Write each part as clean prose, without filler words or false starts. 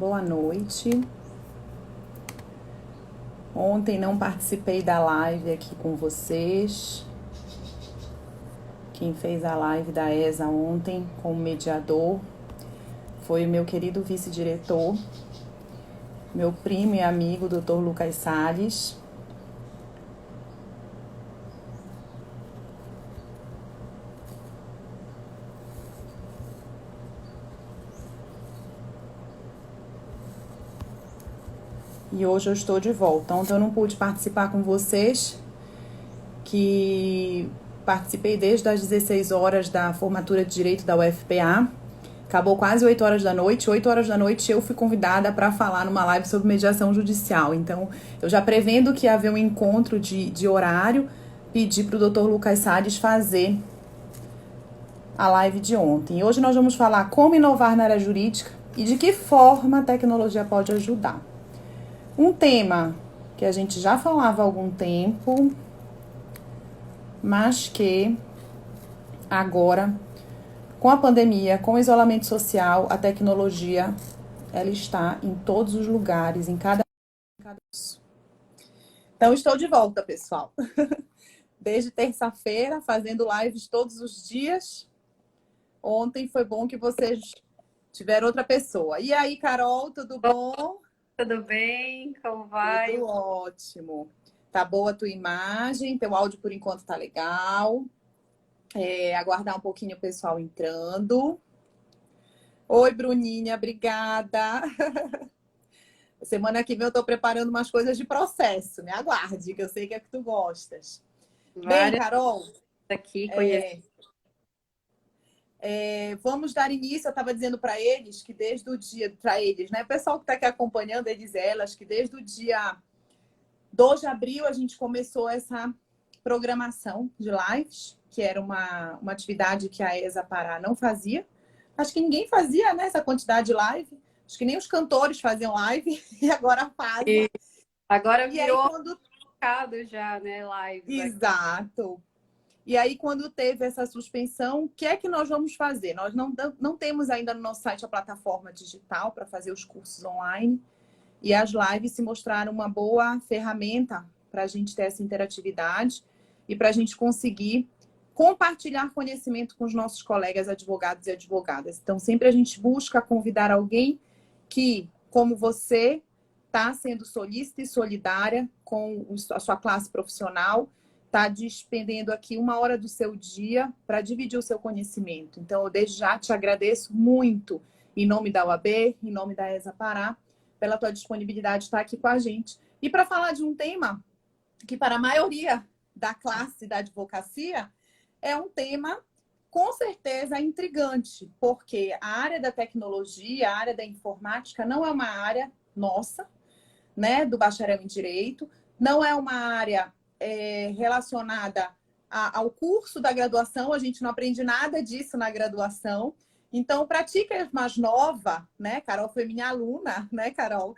Boa noite. Ontem não participei da live aqui com vocês. Quem fez a live da ESA ontem como mediador foi o meu querido vice-diretor, meu primo e amigo, Dr. Lucas Salles. E hoje eu estou de volta. Ontem eu não pude participar com vocês, que participei desde as 16 horas da formatura de Direito da UFPA. Acabou quase 8 horas da noite. 8 horas da noite eu fui convidada para falar numa live sobre mediação judicial. Então, eu já prevendo que ia haver um encontro de horário, pedi para o Dr. Lucas Salles fazer a live de ontem. E hoje nós vamos falar como inovar na área jurídica e de que forma a tecnologia pode ajudar. Um tema que a gente já falava há algum tempo, mas que agora, com a pandemia, com o isolamento social, a tecnologia ela está em todos os lugares, em cada. Então, estou de volta, pessoal. Desde terça-feira, fazendo lives todos os dias. Ontem foi bom que vocês tiveram outra pessoa. E aí, Carol, tudo bom? Tudo bem? Como vai? Tudo ótimo. Tá boa a tua imagem, teu áudio por enquanto tá legal. Aguardar um pouquinho o pessoal entrando. Oi, Bruninha, obrigada. Semana que vem eu tô preparando umas coisas de processo, me aguarde, que eu sei que é que tu gostas. Bem, Várias Carol, aqui conhecendo. vamos dar início. Eu estava dizendo para eles que desde o dia, para eles, né? O pessoal que está aqui acompanhando, eles e elas, que desde o dia 2 de abril a gente começou essa programação de lives, que era uma atividade que a ESA Pará não fazia. Acho que ninguém fazia, né, essa quantidade de live. Acho que nem os cantores faziam live e agora fazem. Agora E aí, virou quando... mercado já, né? Lives. Exato. E aí, quando teve essa suspensão, o que é que nós vamos fazer? Nós não temos ainda no nosso site a plataforma digital para fazer os cursos online. E as lives se mostraram uma boa ferramenta para a gente ter essa interatividade e para a gente conseguir compartilhar conhecimento com os nossos colegas advogados e advogadas. Então, sempre a gente busca convidar alguém que, como você, está sendo solícita e solidária com a sua classe profissional, está despendendo aqui 1 hora do seu dia para dividir o seu conhecimento. Então, eu desde já te agradeço muito, em nome da UAB, em nome da ESA Pará, pela tua disponibilidade de estar aqui com a gente. E para falar de um tema que, para a maioria da classe da advocacia, é um tema, com certeza, intrigante, porque a área da tecnologia, a área da informática, não é uma área nossa, né, do bacharel em Direito, não é uma área relacionada ao curso da graduação, a gente não aprende nada disso na graduação. Então, para ti que é mais nova, né, Carol foi minha aluna, né, Carol?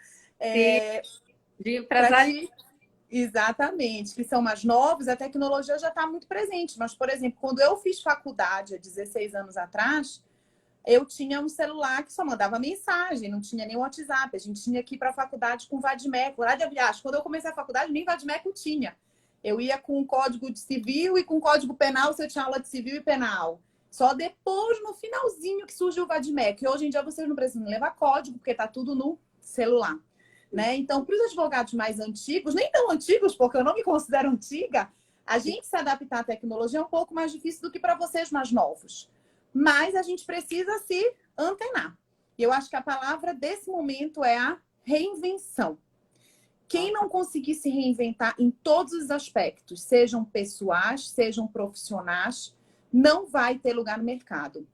Para ti, exatamente, que são mais novos, a tecnologia já está muito presente. Mas, por exemplo, quando eu fiz faculdade há 16 anos atrás, eu tinha um celular que só mandava mensagem, não tinha nem WhatsApp. A gente tinha que ir para a faculdade com Vadimeco. Aliás, quando eu comecei a faculdade, nem Vadimeco tinha. Eu ia com o código de civil e com o código penal, se eu tinha aula de civil e penal. Só depois, no finalzinho, que surgiu o Vadimeco. E hoje em dia vocês não precisam levar código, porque está tudo no celular. Né? Então, para os advogados mais antigos, nem tão antigos, porque eu não me considero antiga, a gente se adaptar à tecnologia é um pouco mais difícil do que para vocês mais novos. Mas a gente precisa se antenar. E eu acho que a palavra desse momento é a reinvenção. Quem não conseguir se reinventar em todos os aspectos, sejam pessoais, sejam profissionais, não vai ter lugar no mercado.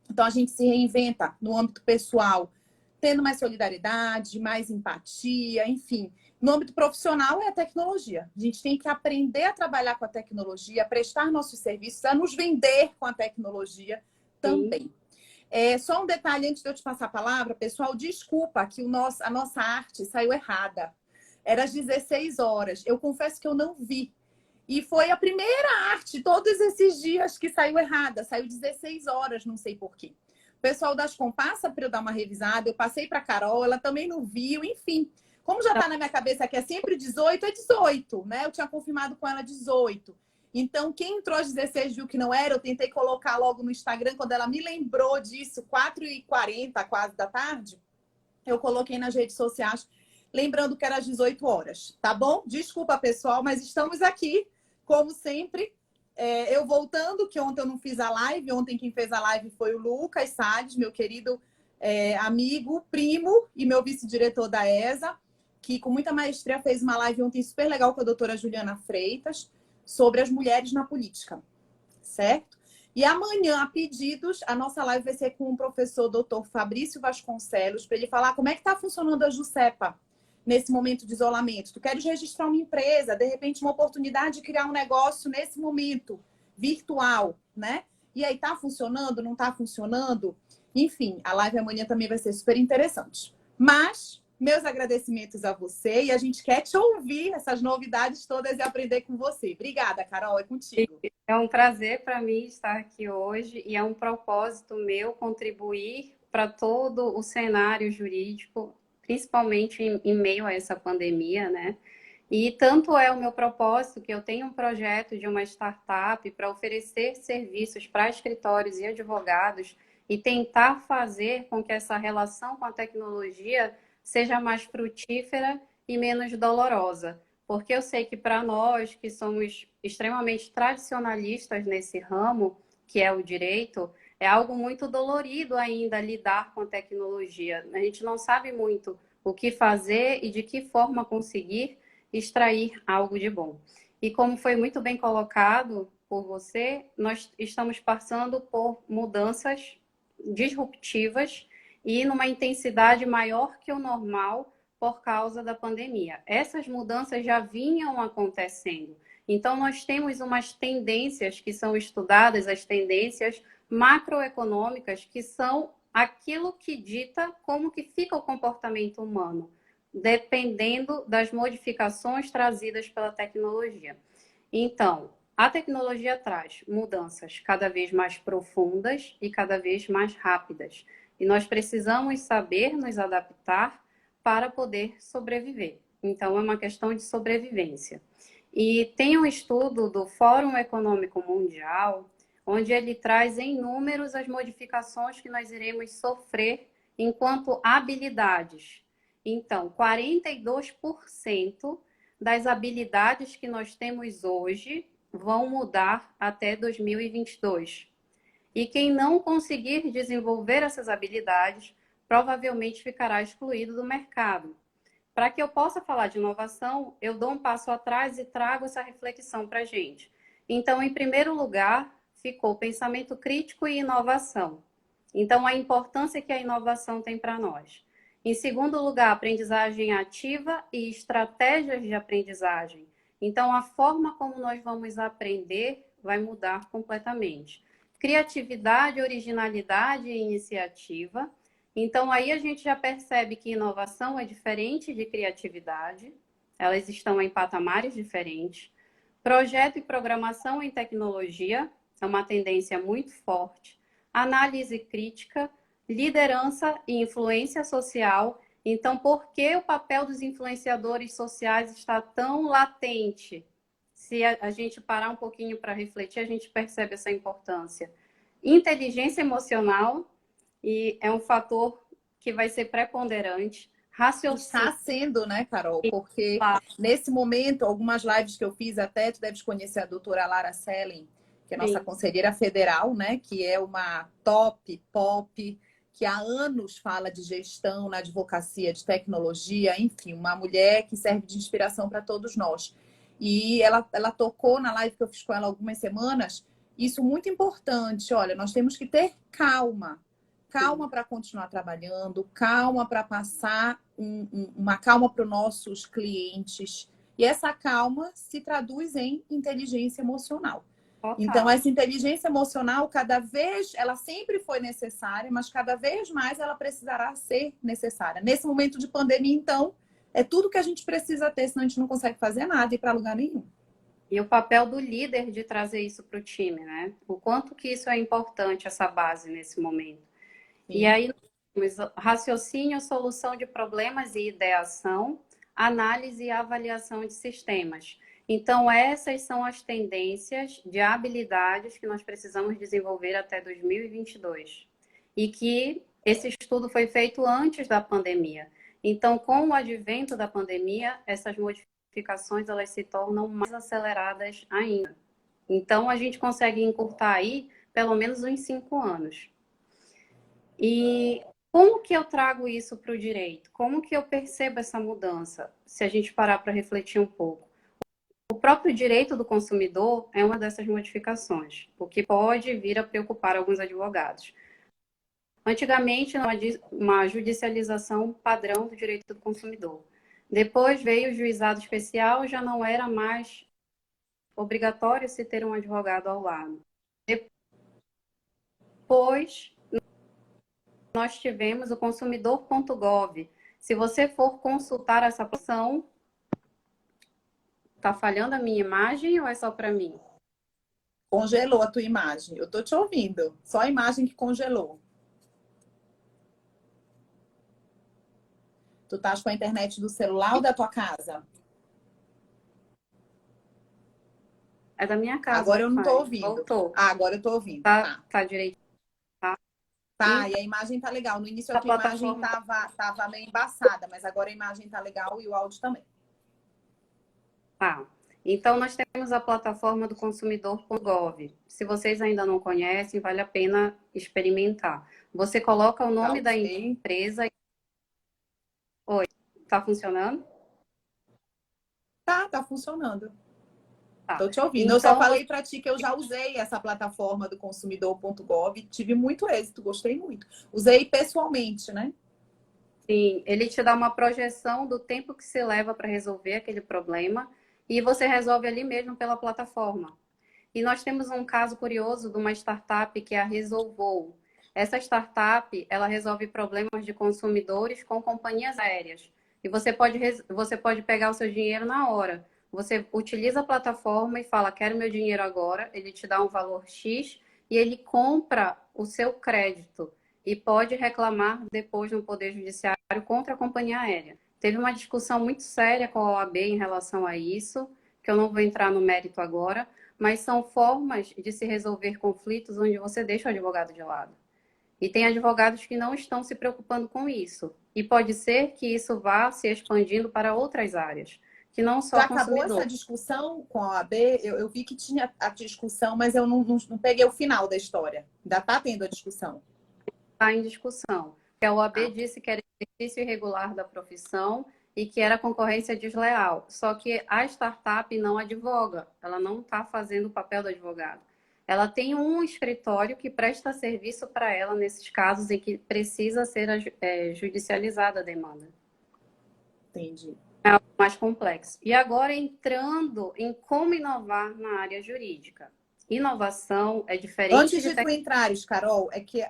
Então, a gente se reinventa no âmbito pessoal, tendo mais solidariedade, mais empatia, enfim. No âmbito profissional é a tecnologia. A gente tem que aprender a trabalhar com a tecnologia, a prestar nossos serviços, a nos vender com a tecnologia também. Só um detalhe antes de eu te passar a palavra, pessoal, desculpa que a nossa arte saiu errada. Era às 16 horas. Eu confesso que eu não vi. E foi a primeira arte, todos esses dias, que saiu errada. Saiu 16 horas, não sei por quê. O pessoal das Com passa para eu dar uma revisada, eu passei para a Carol, ela também não viu, enfim. Como já está na minha cabeça que é sempre 18, é 18, né? Eu tinha confirmado com ela 18. Então, quem entrou às 16 viu que não era, eu tentei colocar logo no Instagram, quando ela me lembrou disso, 4h40, quase da tarde, eu coloquei nas redes sociais, lembrando que era às 18 horas, tá bom? Desculpa, pessoal, mas estamos aqui, como sempre. Eu voltando, que ontem eu não fiz a live, ontem quem fez a live foi o Lucas Salles, meu querido amigo, primo e meu vice-diretor da ESA, que com muita maestria fez uma live ontem super legal com a doutora Juliana Freitas, sobre as mulheres na política, certo? E amanhã, a pedidos, a nossa live vai ser com o professor doutor Fabrício Vasconcelos, para ele falar como é que está funcionando a Juscepa nesse momento de isolamento. Tu queres registrar uma empresa, de repente uma oportunidade de criar um negócio nesse momento virtual, né? E aí, tá funcionando, não tá funcionando? Enfim, a live amanhã também vai ser super interessante. Mas, meus agradecimentos a você e a gente quer te ouvir essas novidades todas e aprender com você. Obrigada, Carol, é contigo. É um prazer para mim estar aqui hoje e é um propósito meu contribuir para todo o cenário jurídico, principalmente em meio a essa pandemia, né? E tanto é o meu propósito que eu tenho um projeto de uma startup para oferecer serviços para escritórios e advogados e tentar fazer com que essa relação com a tecnologia seja mais frutífera e menos dolorosa. Porque eu sei que para nós, que somos extremamente tradicionalistas nesse ramo, que é o direito, é algo muito dolorido ainda lidar com a tecnologia. A gente não sabe muito o que fazer e de que forma conseguir extrair algo de bom. E como foi muito bem colocado por você, nós estamos passando por mudanças disruptivas e numa intensidade maior que o normal por causa da pandemia. Essas mudanças já vinham acontecendo. Então, nós temos umas tendências que são estudadas, as tendências macroeconômicas, que são aquilo que dita como que fica o comportamento humano, dependendo das modificações trazidas pela tecnologia. Então, a tecnologia traz mudanças cada vez mais profundas e cada vez mais rápidas. E nós precisamos saber nos adaptar para poder sobreviver. Então, é uma questão de sobrevivência. E tem um estudo do Fórum Econômico Mundial, onde ele traz em números as modificações que nós iremos sofrer enquanto habilidades. Então, 42% das habilidades que nós temos hoje vão mudar até 2022. E quem não conseguir desenvolver essas habilidades provavelmente ficará excluído do mercado. Para que eu possa falar de inovação, eu dou um passo atrás e trago essa reflexão para a gente. Então, em primeiro lugar, ficou pensamento crítico e inovação. Então, a importância que a inovação tem para nós. Em segundo lugar, aprendizagem ativa e estratégias de aprendizagem. Então, a forma como nós vamos aprender vai mudar completamente. Criatividade, originalidade e iniciativa. Então, aí a gente já percebe que inovação é diferente de criatividade, elas estão em patamares diferentes. Projeto e programação em tecnologia é uma tendência muito forte. Análise crítica, liderança e influência social. Então, por que o papel dos influenciadores sociais está tão latente? Se a gente parar um pouquinho para refletir, a gente percebe essa importância. Inteligência emocional, e é um fator que vai ser preponderante. Raciocínio. Está sendo, né, Carol? Porque nesse momento, algumas lives que eu fiz até, tu deves conhecer a doutora Lara Sellen, que é nossa conselheira federal, né? Que é uma pop, que há anos fala de gestão na advocacia, de tecnologia, enfim, uma mulher que serve de inspiração para todos nós. E ela tocou na live que eu fiz com ela há algumas semanas, isso muito importante. Olha, nós temos que ter calma para continuar trabalhando, calma para passar uma calma para os nossos clientes. E essa calma se traduz em inteligência emocional. Total. Então, essa inteligência emocional, cada vez, ela sempre foi necessária, mas cada vez mais ela precisará ser necessária. Nesse momento de pandemia, então, é tudo que a gente precisa ter, senão a gente não consegue fazer nada e ir para lugar nenhum. E o papel do líder de trazer isso para o time, né? O quanto que isso é importante, essa base nesse momento. E Sim. aí, nós temos raciocínio, solução de problemas e ideação, análise e avaliação de sistemas. Então, essas são as tendências de habilidades que nós precisamos desenvolver até 2022. E que esse estudo foi feito antes da pandemia. Então, com o advento da pandemia, essas modificações elas se tornam mais aceleradas ainda. Então, a gente consegue encurtar aí pelo menos uns 5 anos. E como que eu trago isso para o direito? Como que eu percebo essa mudança? Se a gente parar para refletir um pouco. O próprio direito do consumidor é uma dessas modificações, o que pode vir a preocupar alguns advogados. Antigamente, uma judicialização padrão do direito do consumidor. Depois veio o juizado especial, já não era mais obrigatório se ter um advogado ao lado. Depois, nós tivemos o consumidor.gov. Se você for consultar essa opção, está falhando a minha imagem ou é só para mim? Congelou a tua imagem. Eu tô te ouvindo. Só a imagem que congelou. Tu estás com a internet do celular ou da tua casa? É da minha casa, Agora eu não tô Wi-Fi. ouvindo. Voltou. Ah, agora eu tô ouvindo. Tá, Tá. tá direito. Tá. Tá, E e a imagem tá legal. No início a a tua imagem plataforma. tava meio embaçada, mas agora a imagem tá legal e o áudio também. Tá. Então, nós temos a plataforma do consumidor.gov. Se vocês ainda não conhecem, vale a pena experimentar. Você coloca o Já nome da usei. empresa. Oi, tá funcionando? Tá funcionando. Tá. Tô te ouvindo. Eu só Então, falei para ti que eu já usei essa plataforma do consumidor.gov, tive muito êxito, gostei muito. Usei pessoalmente, né? sim, ele te dá uma projeção do tempo que se leva para resolver aquele problema e você resolve ali mesmo pela plataforma. E nós temos um caso curioso de uma startup que é a Resolvou. Essa startup, ela resolve problemas de consumidores com companhias aéreas. E você pode pegar o seu dinheiro na hora. Você utiliza a plataforma e fala, quero meu dinheiro agora. Ele te dá um valor X e ele compra o seu crédito e pode reclamar depois no Poder Judiciário contra a companhia aérea. Teve uma discussão muito séria com a OAB em relação a isso, que eu não vou entrar no mérito agora, mas são formas de se resolver conflitos onde você deixa o advogado de lado. E tem advogados que não estão se preocupando com isso. E pode ser que isso vá se expandindo para outras áreas, que não só Já acabou essa consumidor. discussão com a OAB? Eu vi que tinha a discussão, mas eu não peguei o final da história. Ainda está tendo a discussão. Está em discussão. Que a OAB Ah, disse que era exercício irregular da profissão e que era concorrência desleal. Só que a startup não advoga, ela não está fazendo o papel do advogado. Ela tem um escritório que presta serviço para ela nesses casos em que precisa ser judicializada a demanda. entendi. É algo mais complexo. E agora entrando em como inovar na área jurídica. Inovação é diferente Antes de de tu entrares, Carol, é que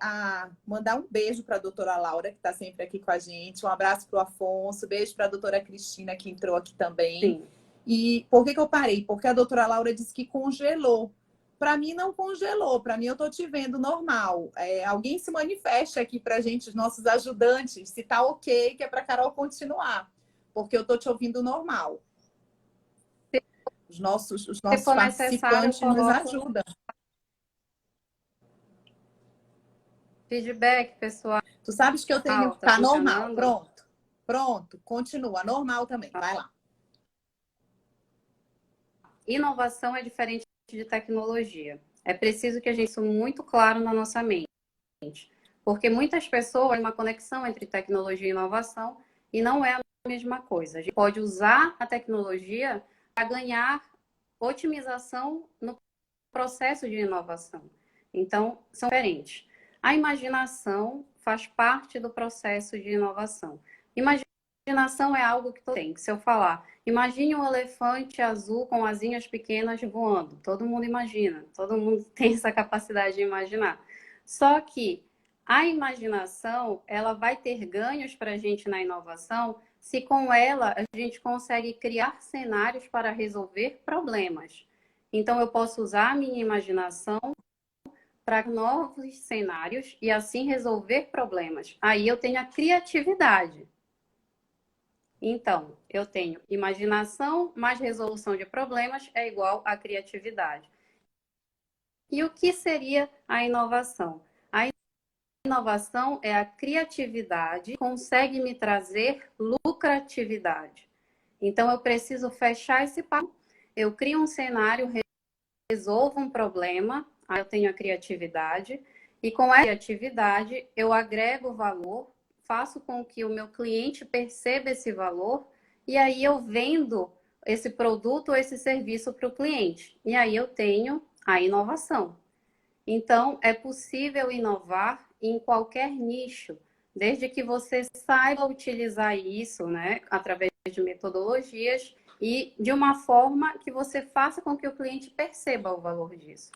mandar um beijo para a doutora Laura, que está sempre aqui com a gente, um abraço para o Afonso, beijo para a doutora Cristina, que entrou aqui também. tecnologia. E por que eu parei? Porque a doutora Laura disse que congelou. Para mim, não congelou. Para mim, eu estou te vendo normal. Alguém se manifeste aqui para a gente, os nossos ajudantes, se tá ok, que é para a Carol continuar. Porque eu estou te ouvindo normal. Os nossos Se for necessário, eu participantes nos coloco ajudam. feedback, pessoal. Tu sabes que eu tenho. Tá Tá normal. funcionando? Pronto. Pronto. Continua. Normal também. Vai lá. Inovação é diferente de tecnologia. É preciso que a gente isso muito claro na nossa mente. Porque muitas pessoas têm uma conexão entre tecnologia e inovação e não é a mesma coisa. A gente pode usar a tecnologia para ganhar otimização no processo de inovação. Então, são diferentes. A imaginação faz parte do processo de inovação. Imaginação é algo que todo tem. Se eu falar, imagine um elefante azul com asinhas pequenas voando. Todo mundo imagina, todo mundo tem essa capacidade de imaginar. Só que a imaginação, ela vai ter ganhos para a gente na inovação se com ela a gente consegue criar cenários para resolver problemas. Então, eu posso usar a minha imaginação para novos cenários e assim resolver problemas. Aí eu tenho a criatividade. Então, eu tenho imaginação mais resolução de problemas é igual a criatividade. E o que seria a inovação? A inovação é a criatividade que consegue me trazer lucratividade. Então, eu preciso fechar esse papo. Eu crio um cenário, resolvo um problema, aí eu tenho a criatividade, e com a criatividade eu agrego valor, faço com que o meu cliente perceba esse valor, e aí eu vendo esse produto ou esse serviço para o cliente. E aí eu tenho a inovação. Então, é possível inovar em qualquer nicho, desde que você saiba utilizar isso, né, através de metodologias e de uma forma que você faça com que o cliente perceba o valor disso.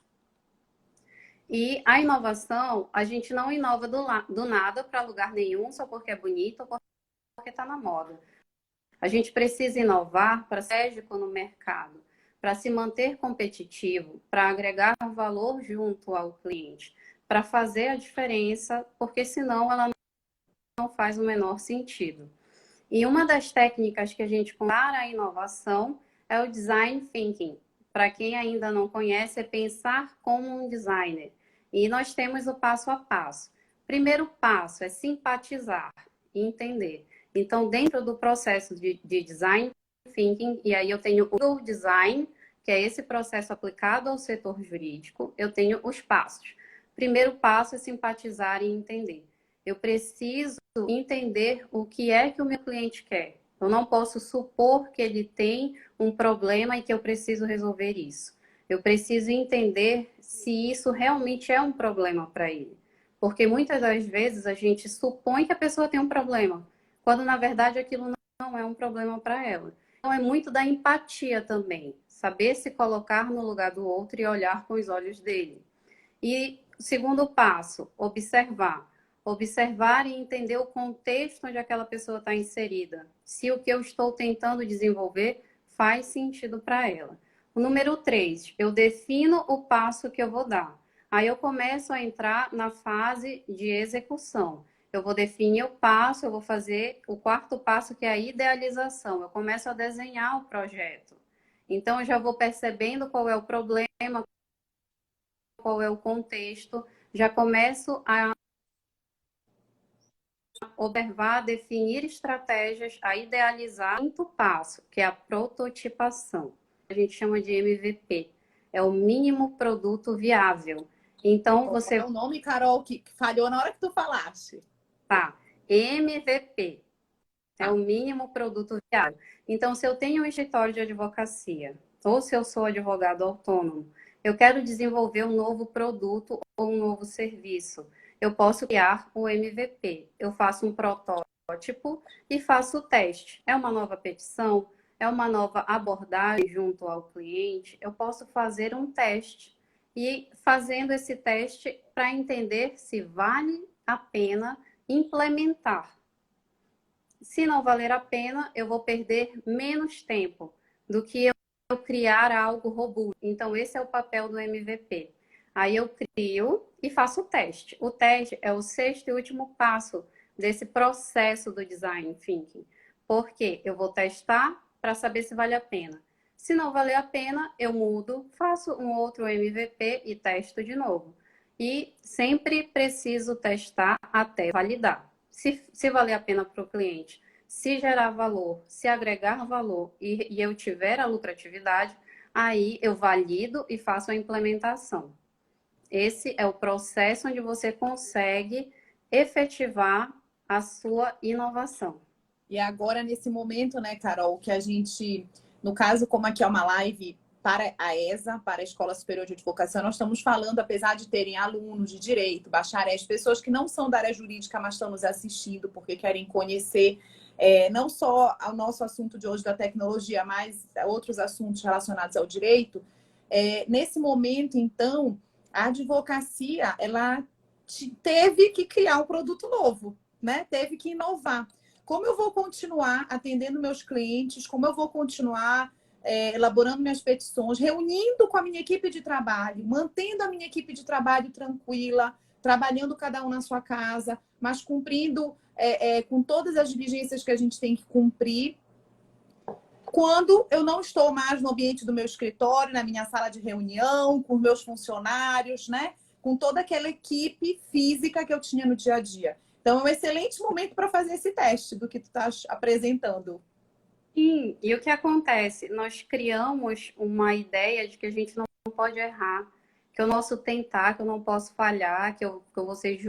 E a inovação, a gente não inova do nada para lugar nenhum, só porque é bonito ou porque está na moda. A gente precisa inovar para ser estratégico no mercado, para se manter competitivo, para agregar valor junto ao cliente, para fazer a diferença, porque senão ela não faz o menor sentido. E uma das técnicas que a gente compara a inovação é o design thinking. Para quem ainda não conhece, é pensar como um designer. E nós temos o passo a passo. Primeiro passo é simpatizar e entender. Então, dentro do processo de design thinking, e aí eu tenho o design, que é esse processo aplicado ao setor jurídico, eu tenho os passos. Primeiro passo é simpatizar e entender. Eu preciso entender o que é que o meu cliente quer. Eu não posso supor que ele tem um problema e que eu preciso resolver isso. Eu preciso entender se isso realmente é um problema para ele. Porque muitas das vezes a gente supõe que a pessoa tem um problema, quando na verdade aquilo não é um problema para ela. Então é muito da empatia também, saber se colocar no lugar do outro e olhar com os olhos dele. E o segundo passo, observar. Observar e entender o contexto onde aquela pessoa está inserida. Se o que eu estou tentando desenvolver faz sentido para ela. O número 3, eu defino o passo que eu vou dar. Aí eu começo a entrar na fase de execução. Eu vou definir o passo, eu vou fazer o quarto passo, que é a idealização. Eu começo a desenhar o projeto. Então, eu já vou percebendo qual é o problema, qual é o contexto, já começo a observar, definir estratégias, a idealizar. Quinto passo, que é a prototipação. A gente chama de MVP. É o mínimo produto viável. Então, É o nome, Carol, que falhou na hora que tu falaste. tá, MVP. É Tá. o mínimo produto viável. Então, se eu tenho um escritório de advocacia, ou se eu sou advogado autônomo, eu quero desenvolver um novo produto ou um novo serviço. Eu posso criar o MVP. Eu faço um protótipo e faço o teste. É uma nova petição? É uma nova abordagem junto ao cliente? Eu posso fazer um teste. E fazendo esse teste para entender se vale a pena implementar. Se não valer a pena, eu vou perder menos tempo do que eu criar algo robusto. Então, esse é o papel do MVP. Aí eu crio e faço o teste. O teste é o sexto e último passo desse processo do design thinking. Porque eu vou testar para saber se vale a pena. Se não valer a pena, eu mudo, faço um outro MVP e testo de novo. E sempre preciso testar até validar. Se valer a pena para o cliente, se gerar valor, se agregar valor e eu tiver a lucratividade, aí eu valido e faço a implementação. Esse é o processo onde você consegue efetivar a sua inovação. E agora, nesse momento, né, Carol, que a gente, no caso, como aqui é uma live para a ESA, para a Escola Superior de Advocacia, nós estamos falando, apesar de terem alunos de direito, bacharéis, pessoas que não são da área jurídica, mas estão nos assistindo porque querem conhecer não só o nosso assunto de hoje da tecnologia, mas outros assuntos relacionados ao direito. Nesse momento, então, a advocacia, ela teve que criar um produto novo, né? Teve que inovar. Como eu vou continuar atendendo meus clientes? Como eu vou continuar elaborando minhas petições, reunindo com a minha equipe de trabalho, mantendo a minha equipe de trabalho tranquila, trabalhando cada um na sua casa, mas cumprindo com todas as diligências que a gente tem que cumprir. Quando eu não estou mais no ambiente do meu escritório, na minha sala de reunião, com meus funcionários, né? Com toda aquela equipe física que eu tinha no dia a dia. Então, é um excelente momento para fazer esse teste do que tu estás apresentando. Sim, e o que acontece? Nós criamos uma ideia de que a gente não pode errar, que eu não posso tentar, que eu não posso falhar, que eu vou ser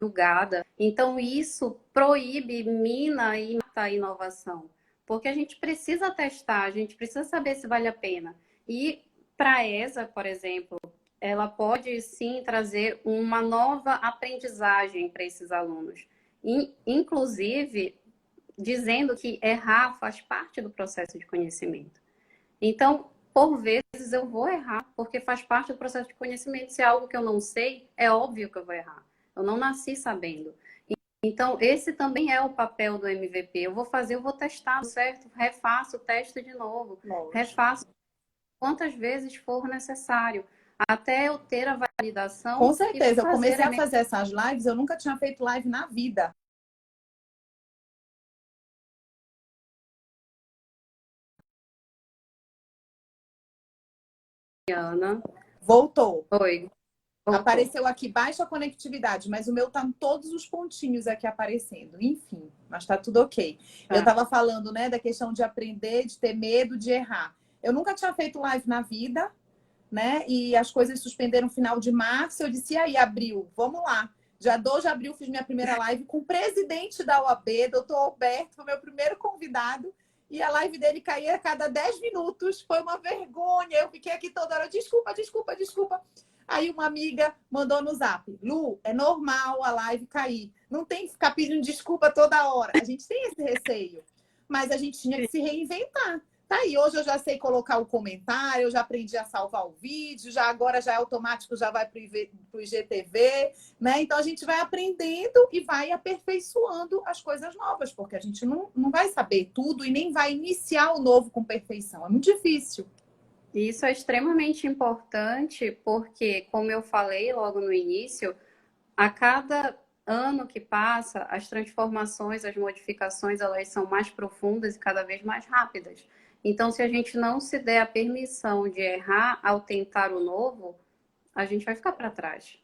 julgada. Então, isso proíbe, mina e mata a inovação. Porque a gente precisa testar, a gente precisa saber se vale a pena. E para a ESA, por exemplo, ela pode sim trazer uma nova aprendizagem para esses alunos. Inclusive, dizendo que errar faz parte do processo de conhecimento. Então, por vezes eu vou errar, porque faz parte do processo de conhecimento. Se é algo que eu não sei, é óbvio que eu vou errar. Eu não nasci sabendo. Então, esse também é o papel do MVP. Eu vou fazer, eu vou testar, certo? Refaço, testo de novo. Lógico. Refaço quantas vezes for necessário, até eu ter a validação. Com certeza, eu comecei a fazer essas lives, eu nunca tinha feito live na vida. Ana. Voltou. Oi. Voltou. Apareceu aqui baixa conectividade, mas o meu tá todos os pontinhos aqui aparecendo. Enfim, mas tá tudo ok. Tá. Eu estava falando, né, da questão de aprender, de ter medo de errar. Eu nunca tinha feito live na vida, né? E as coisas suspenderam no final de março. Eu disse, e aí, abril, vamos lá. Dia 2 de abril fiz minha primeira live com o presidente da OAB, doutor Alberto, foi meu primeiro convidado. E a live dele caía a cada 10 minutos. Foi uma vergonha. Eu fiquei aqui toda hora, desculpa, desculpa, desculpa. Aí uma amiga mandou no zap, Lu, é normal a live cair. Não tem que ficar pedindo desculpa toda hora. A gente tem esse receio. Mas a gente tinha que se reinventar. Tá aí, hoje eu já sei colocar o comentário, eu já aprendi a salvar o vídeo, já agora já é automático, já vai para o IGTV, né? Então a gente vai aprendendo e vai aperfeiçoando as coisas novas, porque a gente não vai saber tudo e nem vai iniciar o novo com perfeição. É muito difícil. Isso é extremamente importante porque, como eu falei logo no início, a cada ano que passa, as transformações, as modificações, elas são mais profundas e cada vez mais rápidas. Então, se a gente não se der a permissão de errar ao tentar o novo, a gente vai ficar para trás.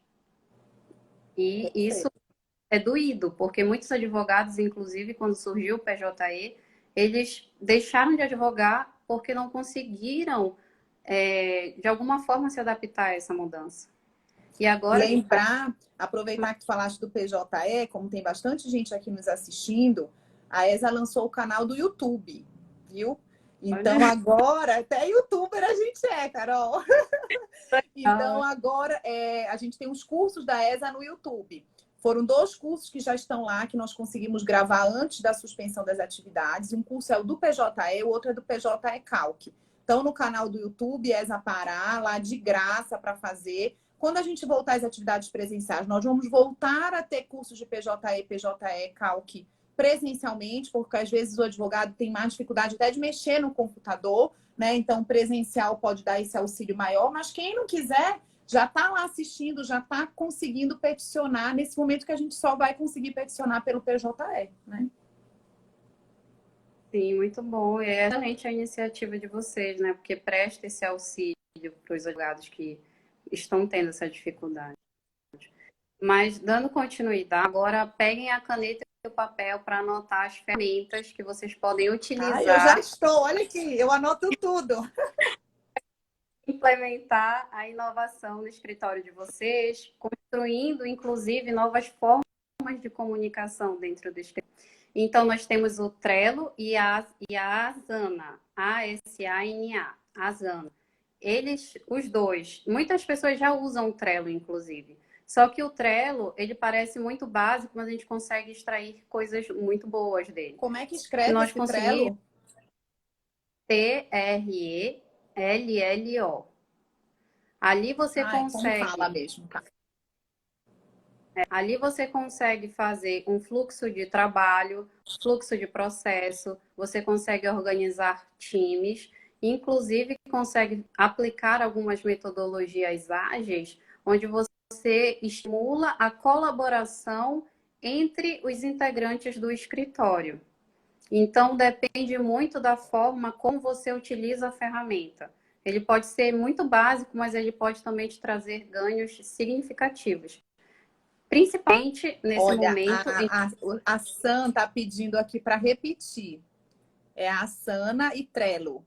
E isso é doído, porque muitos advogados, inclusive, quando surgiu o PJE, eles deixaram de advogar porque não conseguiram, de alguma forma, se adaptar a essa mudança. E agora... Aproveitar que tu falaste do PJE, como tem bastante gente aqui nos assistindo, a ESA lançou o canal do YouTube, viu? Então agora, até youtuber a gente é, Carol. Então agora a gente tem os cursos da ESA no YouTube. Foram 2 cursos que já estão lá, que nós conseguimos gravar antes da suspensão das atividades. Um curso é o do PJE, o outro é do PJE Calc. Então, no canal do YouTube, ESA Pará, lá de graça para fazer. Quando a gente voltar às atividades presenciais, nós vamos voltar a ter cursos de PJE, PJE, Calc presencialmente, porque às vezes o advogado tem mais dificuldade até de mexer no computador, né? Então, presencial pode dar esse auxílio maior, mas quem não quiser já está lá assistindo, já está conseguindo peticionar nesse momento que a gente só vai conseguir peticionar pelo PJE, né? Sim, muito bom. É excelente a iniciativa de vocês, né? Porque presta esse auxílio para os advogados que estão tendo essa dificuldade. Mas, dando continuidade, agora peguem a caneta e o papel para anotar as ferramentas que vocês podem utilizar. Eu já estou, olha aqui, eu anoto tudo. Implementar a inovação no escritório de vocês, construindo, inclusive, novas formas de comunicação dentro do escritório. Então, nós temos o Trello e a Asana, A-S-A-N-A, Asana. Eles, os dois, muitas pessoas já usam o Trello, inclusive. Só que o Trello, ele parece muito básico, mas a gente consegue extrair coisas muito boas dele. Como é que escreve nós esse Trello? Trello. Ali você consegue... Como fala mesmo, tá? Ali você consegue fazer um fluxo de trabalho, fluxo de processo, você consegue organizar times inclusive consegue aplicar algumas metodologias ágeis, onde você estimula a colaboração entre os integrantes do escritório. Então, depende muito da forma como você utiliza a ferramenta. Ele pode ser muito básico, mas ele pode também te trazer ganhos significativos. Principalmente nesse Olha, momento em a Sam está pedindo aqui para repetir. É a Asana e Trello.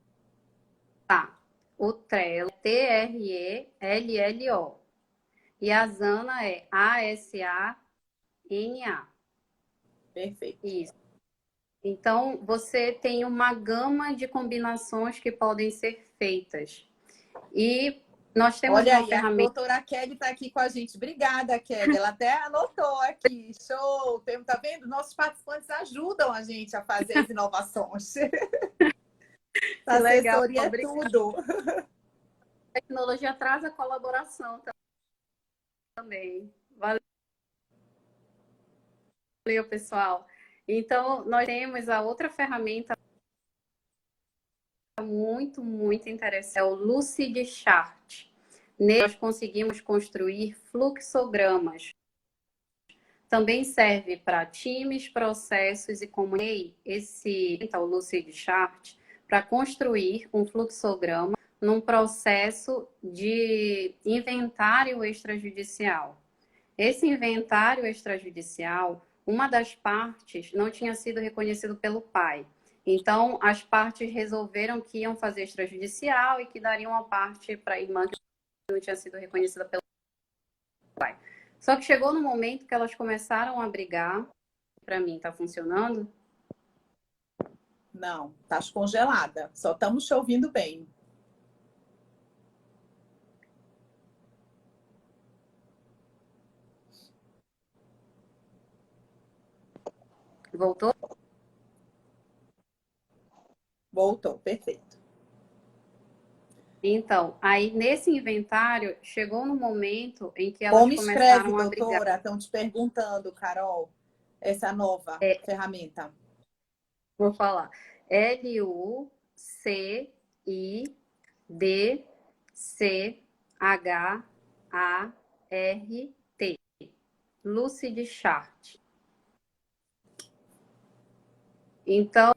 tá, o Trello, Trello, e a Asana é Asana. Perfeito. Isso. Então, você tem uma gama de combinações que podem ser feitas. E nós temos Olha uma aí, a ferramenta. doutora Kelly está aqui com a gente. Obrigada, Kelly. Ela até anotou aqui. Show! Tá vendo? Nossos participantes ajudam a gente a fazer as inovações. Que A legal, assessoria é obrigada. tudo. A tecnologia traz a colaboração também. Valeu, pessoal. Então, nós temos a outra ferramenta muito interessante, é o Lucidchart. Nele, nós conseguimos construir fluxogramas. Também serve para times, processos e comunidade. O Lucidchart para construir um fluxograma num processo de inventário extrajudicial. Esse inventário extrajudicial, uma das partes não tinha sido reconhecido pelo pai. Então, as partes resolveram que iam fazer extrajudicial e que dariam uma parte para a irmã que não tinha sido reconhecida pelo pai. Só que chegou no momento que elas começaram a brigar. Para mim, está funcionando? Não, tá congelada. Só estamos te ouvindo bem. Voltou? Voltou, perfeito. Então, aí nesse inventário, chegou no momento em que elas Como escreve, começaram a brigar. doutora? Estão te perguntando, Carol, essa nova ferramenta. Vou falar. Lucidchart. Lucidchart. Então,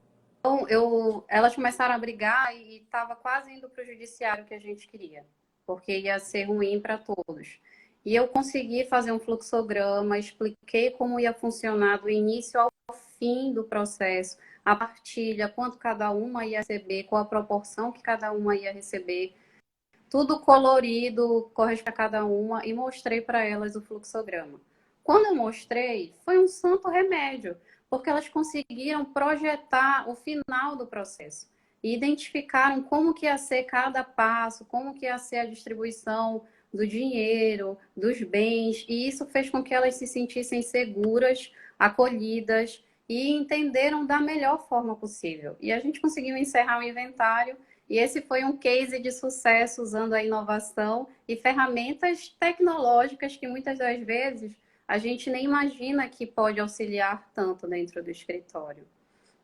elas começaram a brigar e estava quase indo para o judiciário que a gente queria, porque ia ser ruim para todos. E eu consegui fazer um fluxograma, expliquei como ia funcionar do início ao fim do processo, a partilha, quanto cada uma ia receber, qual a proporção que cada uma ia receber, tudo colorido, corresponde a cada uma, e mostrei para elas o fluxograma. Quando eu mostrei, foi um santo remédio, porque elas conseguiram projetar o final do processo e identificaram como que ia ser cada passo, como que ia ser a distribuição do dinheiro, dos bens, e isso fez com que elas se sentissem seguras, acolhidas e entenderam da melhor forma possível. E a gente conseguiu encerrar o inventário e esse foi um case de sucesso usando a inovação e ferramentas tecnológicas que muitas das vezes a gente nem imagina que pode auxiliar tanto dentro do escritório.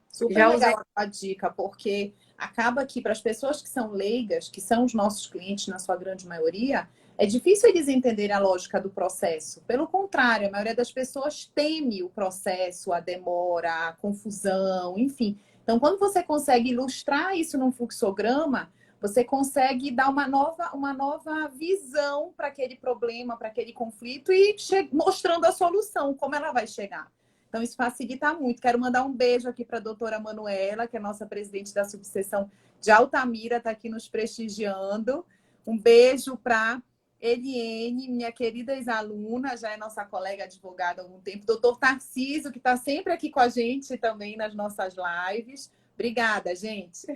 Super legal a dica, porque acaba que para as pessoas que são leigas, que são os nossos clientes na sua grande maioria, é difícil eles entenderem a lógica do processo. Pelo contrário, a maioria das pessoas teme o processo, a demora, a confusão, enfim. Então, quando você consegue ilustrar isso num fluxograma, você consegue dar uma nova visão para aquele problema, para aquele conflito e mostrando a solução, como ela vai chegar. Então, isso facilita muito. Quero mandar um beijo aqui para a doutora Manuela, que é nossa presidente da subseção de Altamira, está aqui nos prestigiando. Um beijo para Eliene, minha querida ex-aluna, já é nossa colega advogada há algum tempo. Doutor Tarcísio, que está sempre aqui com a gente também nas nossas lives. Obrigada, gente.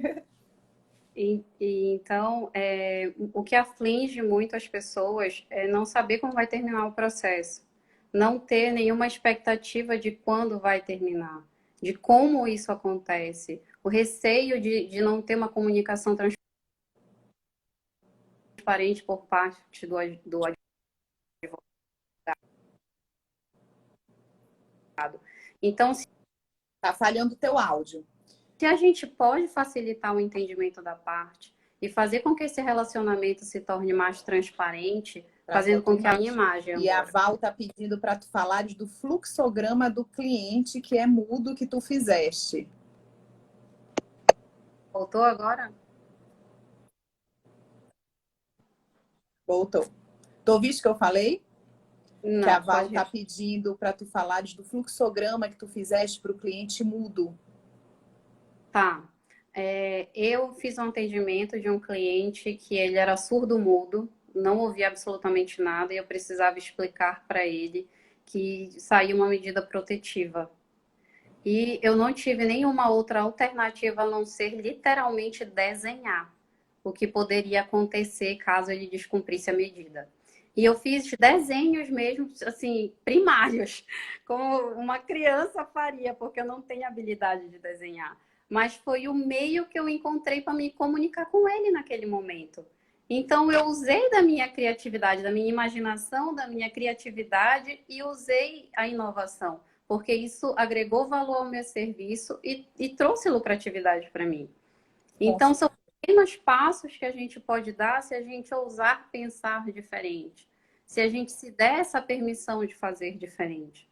Então, o que aflige muito as pessoas é não saber como vai terminar o processo, não ter nenhuma expectativa de quando vai terminar, de como isso acontece, o receio de não ter uma comunicação transparente por parte do advogado. Então, Tá falhando o teu áudio. Se a gente pode facilitar o entendimento da parte e fazer com que esse relacionamento se torne mais transparente, fazendo com que a minha imagem... E a Val tá pedindo para tu falares do fluxograma do cliente que é mudo que tu fizeste. Voltou agora? Voltou. Tu ouviste que eu falei? Não, que a Val pode... tá pedindo para tu falares do fluxograma que tu fizeste para o cliente mudo. Tá. Eu fiz um atendimento de um cliente que ele era surdo-mudo, não ouvia absolutamente nada e eu precisava explicar para ele que saiu uma medida protetiva. E eu não tive nenhuma outra alternativa a não ser literalmente desenhar o que poderia acontecer caso ele descumprisse a medida. E eu fiz desenhos mesmo, assim, primários, como uma criança faria, porque eu não tenho habilidade de desenhar. Mas foi o meio que eu encontrei para me comunicar com ele naquele momento. Então, eu usei da minha criatividade, da minha imaginação, da minha criatividade e usei a inovação, porque isso agregou valor ao meu serviço e trouxe lucratividade para mim. Então, são pequenos passos que a gente pode dar se a gente ousar pensar diferente, se a gente se der essa permissão de fazer diferente.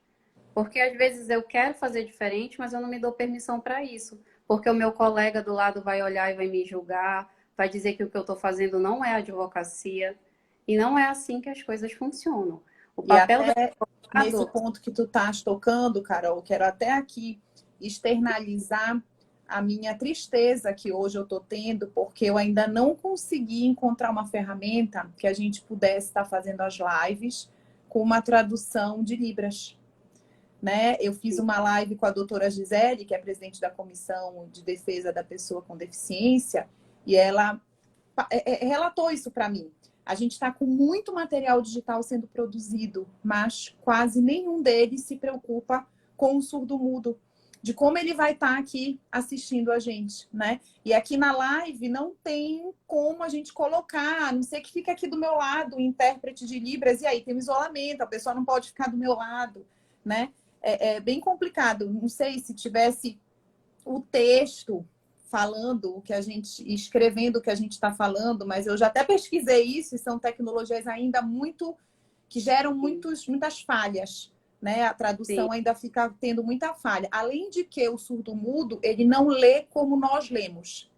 Porque às vezes eu quero fazer diferente, mas eu não me dou permissão para isso. Porque o meu colega do lado vai olhar e vai me julgar, vai dizer que o que eu estou fazendo não é advocacia. E não é assim que as coisas funcionam. O papel e até nesse ponto que tu estás tocando, Carol, quero até aqui externalizar a minha tristeza que hoje eu estou tendo, porque eu ainda não consegui encontrar uma ferramenta que a gente pudesse estar fazendo as lives com uma tradução de Libras. Né? Eu fiz uma live com a doutora Gisele, que é presidente da Comissão de Defesa da Pessoa com Deficiência, e ela relatou isso para mim. A gente está com muito material digital sendo produzido, mas quase nenhum deles se preocupa com o surdo-mudo, de como ele vai estar aqui assistindo a gente, né? E aqui na live não tem como a gente colocar, a não sei que fica aqui do meu lado, o intérprete de Libras, e aí tem um isolamento, a pessoa não pode ficar do meu lado, né? É bem complicado. Não sei se tivesse o texto falando o que a gente, escrevendo o que a gente está falando, mas eu já até pesquisei isso e são tecnologias ainda muito que geram muitas falhas, né? A tradução ainda fica tendo muita falha. Além de que o surdo-mudo, ele não lê como nós lemos.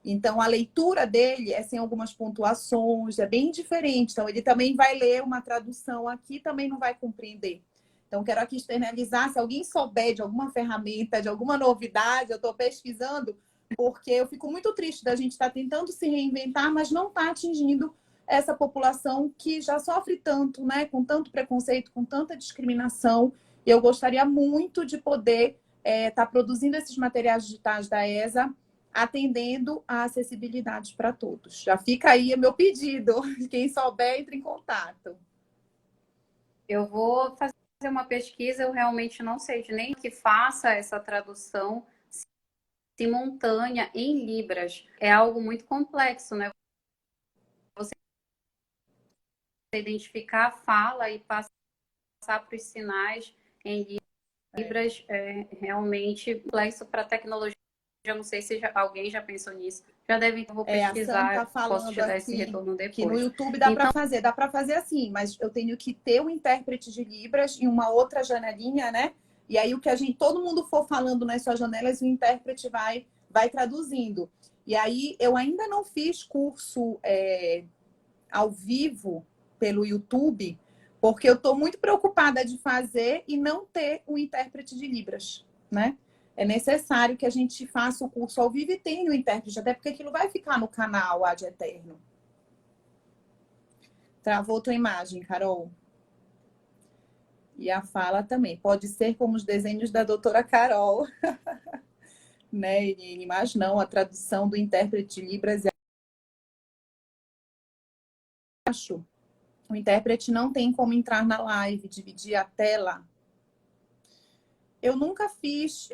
Então, a leitura dele é sem algumas pontuações, é bem diferente. Então, ele também vai ler uma tradução aqui, também não vai compreender. Então, quero aqui externalizar. Se alguém souber de alguma ferramenta, de alguma novidade, eu estou pesquisando, porque eu fico muito triste da gente estar tentando se reinventar, mas não está atingindo essa população que já sofre tanto, né? Com tanto preconceito, com tanta discriminação. E eu gostaria muito de poder estar produzindo esses materiais digitais da ESA, atendendo a acessibilidade para todos. Já fica aí o meu pedido. Quem souber, entre em contato. Eu vou fazer uma pesquisa, eu realmente não sei de nem que faça essa tradução simultânea em Libras. É algo muito complexo, né? Você identificar a fala e passar para os sinais em Libras é realmente complexo para a tecnologia. Eu não sei se alguém já pensou nisso. Já devem, eu vou pesquisar, tá falando posso te dar esse retorno depois. Que no YouTube dá para fazer assim, mas eu tenho que ter um intérprete de Libras em uma outra janelinha, né? E aí o que todo mundo for falando nas suas janelas, o intérprete vai traduzindo. E aí eu ainda não fiz curso ao vivo pelo YouTube, porque eu estou muito preocupada de fazer e não ter um intérprete de Libras, né? É necessário que a gente faça o curso ao vivo e tenha o intérprete, até porque aquilo vai ficar no canal ad eterno. Travou tua imagem, Carol. E a fala também. Pode ser como os desenhos da doutora Carol. Né, Irine? Mas não, a tradução do intérprete de Libras é... Acho. O intérprete não tem como entrar na live, dividir a tela. Eu nunca fiz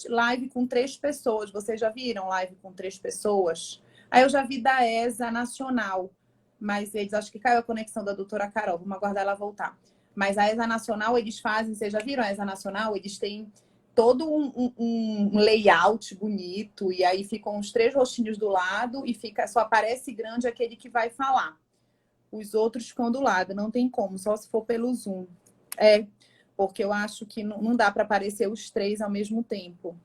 live com 3 pessoas. Vocês já viram live com 3 pessoas? Aí eu já vi da ESA Nacional, mas eles acho que caiu a conexão da doutora Carol. Vamos aguardar ela voltar. Mas a ESA Nacional, eles fazem, vocês já viram a ESA Nacional? Eles têm todo um layout bonito, e aí ficam os 3 rostinhos do lado e só aparece grande aquele que vai falar. Os outros ficam do lado, não tem como, só se for pelo Zoom. Porque eu acho que não dá para aparecer os 3 ao mesmo tempo.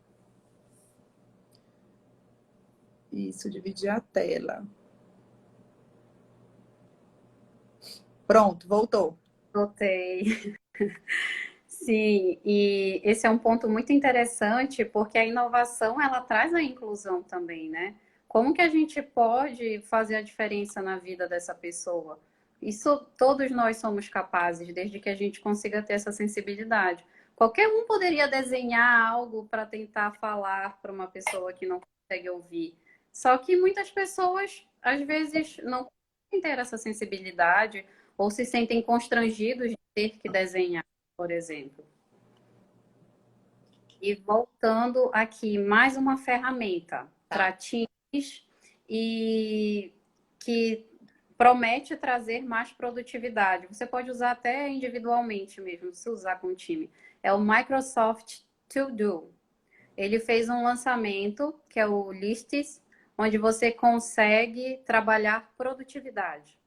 Isso, dividir a tela. Pronto, voltou. Voltei. Sim, e esse é um ponto muito interessante, porque a inovação, ela traz a inclusão também, né? Como que a gente pode fazer a diferença na vida dessa pessoa? Isso todos nós somos capazes, desde que a gente consiga ter essa sensibilidade. Qualquer um poderia desenhar algo para tentar falar para uma pessoa que não consegue ouvir. Só que muitas pessoas, às vezes, não conseguem ter essa sensibilidade ou se sentem constrangidos de ter que desenhar, por exemplo. E voltando aqui, mais uma ferramenta para times e que promete trazer mais produtividade. Você pode usar até individualmente mesmo, se usar com o time. É o Microsoft To Do. Ele fez um lançamento, que é o Lists, onde você consegue trabalhar produtividade.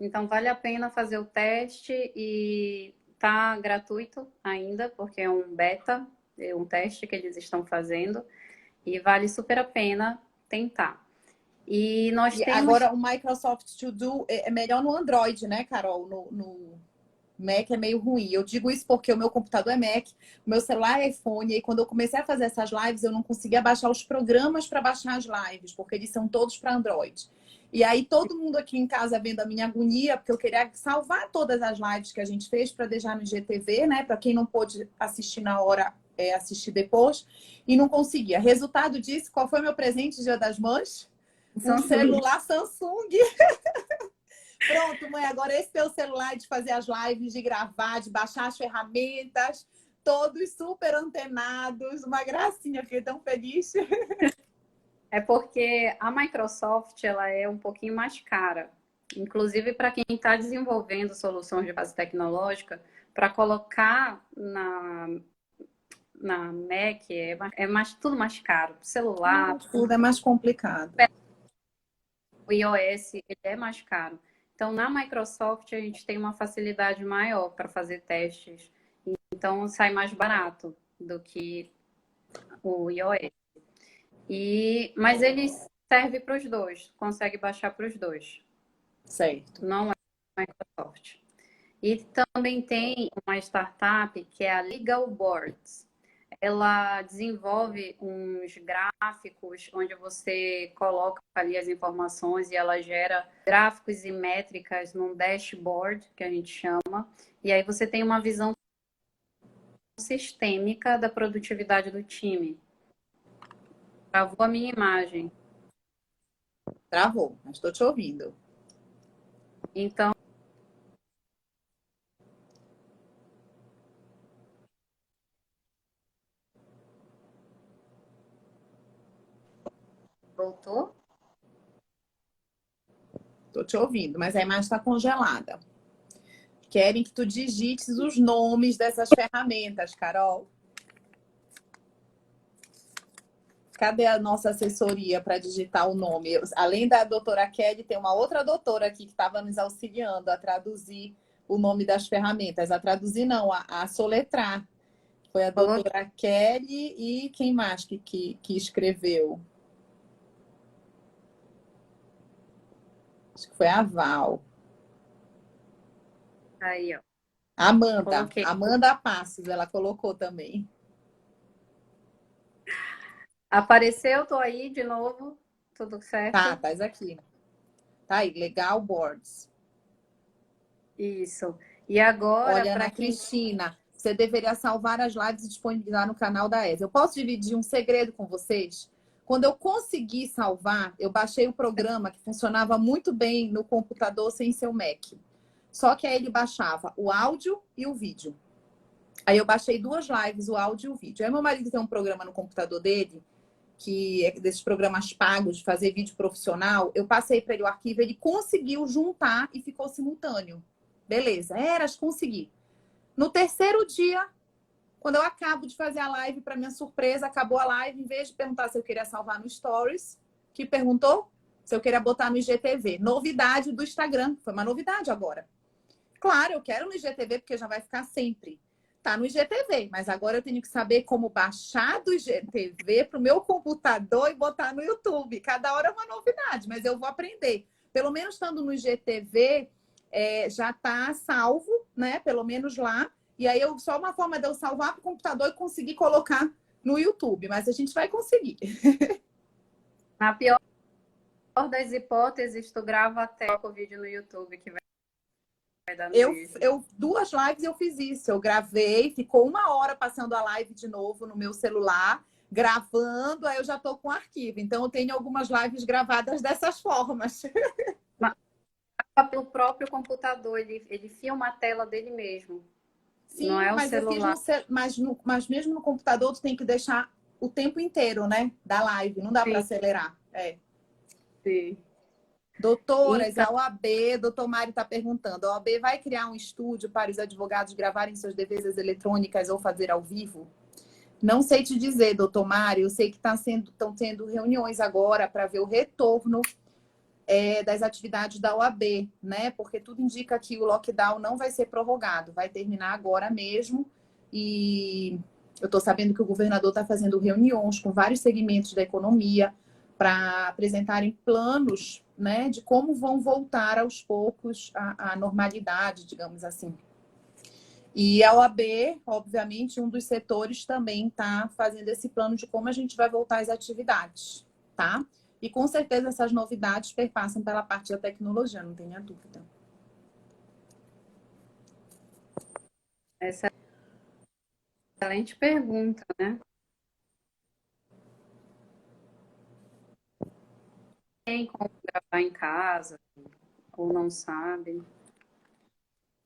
Então, vale a pena fazer o teste e tá gratuito ainda, porque é um beta, é um teste que eles estão fazendo e vale super a pena tentar. E nós temos... Agora, o Microsoft To Do é melhor no Android, né, Carol? No Mac é meio ruim. Eu digo isso porque o meu computador é Mac, o meu celular é iPhone, e aí quando eu comecei a fazer essas lives, eu não conseguia baixar os programas para baixar as lives, porque eles são todos para Android. E aí todo mundo aqui em casa vendo a minha agonia, porque eu queria salvar todas as lives que a gente fez para deixar no IGTV, né? Para quem não pôde assistir na hora, assistir depois, e não conseguia. Resultado disso, qual foi meu presente Dia das Mães? Um celular Samsung. Pronto, mãe, agora esse teu celular de fazer as lives, de gravar, de baixar as ferramentas, todos super antenados, uma gracinha, fiquei tão feliz. É porque a Microsoft ela é um pouquinho mais cara. Inclusive para quem está desenvolvendo soluções de base tecnológica, para colocar na Mac tudo mais caro. Celular, tudo é mais complicado. o iOS ele é mais caro. Então, na Microsoft, a gente tem uma facilidade maior para fazer testes. Então, sai mais barato do que o iOS. Mas ele serve para os dois, consegue baixar para os dois. Certo. Não é a Microsoft. E também tem uma startup que é a Legal Boards. Ela desenvolve uns gráficos onde você coloca ali as informações e ela gera gráficos e métricas num dashboard, que a gente chama. E aí você tem uma visão sistêmica da produtividade do time. Travou a minha imagem. Travou, mas estou te ouvindo. Então, voltou? Estou te ouvindo, mas a imagem está congelada. Querem que tu digites os nomes dessas ferramentas, Carol. Cadê a nossa assessoria para digitar o nome? Além da doutora Kelly, tem uma outra doutora aqui que estava nos auxiliando a traduzir o nome das ferramentas. A traduzir não, a soletrar. Foi a doutora Kelly e quem mais que escreveu? Acho que foi a Val. Aí, ó. Amanda Passos, ela colocou também. Apareceu, tô aí de novo. Tudo certo? Tá aqui. Tá aí, Legal Boards. Isso. E agora, olha, Ana Cristina, você deveria salvar as lives e disponibilizar no canal da ESA. Eu posso dividir um segredo com vocês? Quando eu consegui salvar, eu baixei o programa que funcionava muito bem no computador sem ser o Mac. Só que aí ele baixava o áudio e o vídeo. Aí eu baixei 2 lives, o áudio e o vídeo. Aí meu marido tem um programa no computador dele, que é desses programas pagos de fazer vídeo profissional. Eu passei para ele o arquivo, ele conseguiu juntar e ficou simultâneo. Beleza, consegui. No terceiro dia, Quando eu acabo de fazer a live, para minha surpresa, acabou a live, em vez de perguntar se eu queria salvar no Stories, que perguntou se eu queria botar no IGTV. Novidade do Instagram, foi uma novidade agora. Claro, eu quero no IGTV porque já vai ficar sempre. Tá no IGTV, mas agora eu tenho que saber como baixar do IGTV para o meu computador e botar no YouTube. Cada hora é uma novidade, mas eu vou aprender. Pelo menos estando no IGTV, já está salvo, né? Pelo menos lá. E aí só uma forma de eu salvar para o computador e conseguir colocar no YouTube. Mas a gente vai conseguir. Na pior das hipóteses, tu grava até o vídeo no YouTube que vai dar no mesmo. Duas lives eu fiz isso. Eu gravei, ficou 1 hora passando a live de novo no meu celular, gravando, aí eu já estou com o arquivo. Então eu tenho algumas lives gravadas dessas formas. Pelo próprio computador, ele filma a tela dele mesmo. Sim, não é o mas celular. mas mesmo no computador tu tem que deixar o tempo inteiro, né? Da live, não dá para acelerar. Sim. Doutoras, Então, a OAB, doutor Mário está perguntando, a OAB vai criar um estúdio para os advogados gravarem suas defesas eletrônicas ou fazer ao vivo? Não sei te dizer, doutor Mário, eu sei que estão tendo reuniões agora para ver o retorno das atividades da OAB, né? Porque tudo indica que o lockdown não vai ser prorrogado, vai terminar agora mesmo. E eu estou sabendo que o governador está fazendo reuniões com vários segmentos da economia para apresentarem planos, né, de como vão voltar aos poucos à normalidade, digamos assim. E a OAB, obviamente, um dos setores também está fazendo esse plano de como a gente vai voltar às atividades, tá? E com certeza essas novidades perpassam pela parte da tecnologia, não tenha dúvida. essa é uma excelente pergunta, né? Tem como gravar em casa ou não sabe?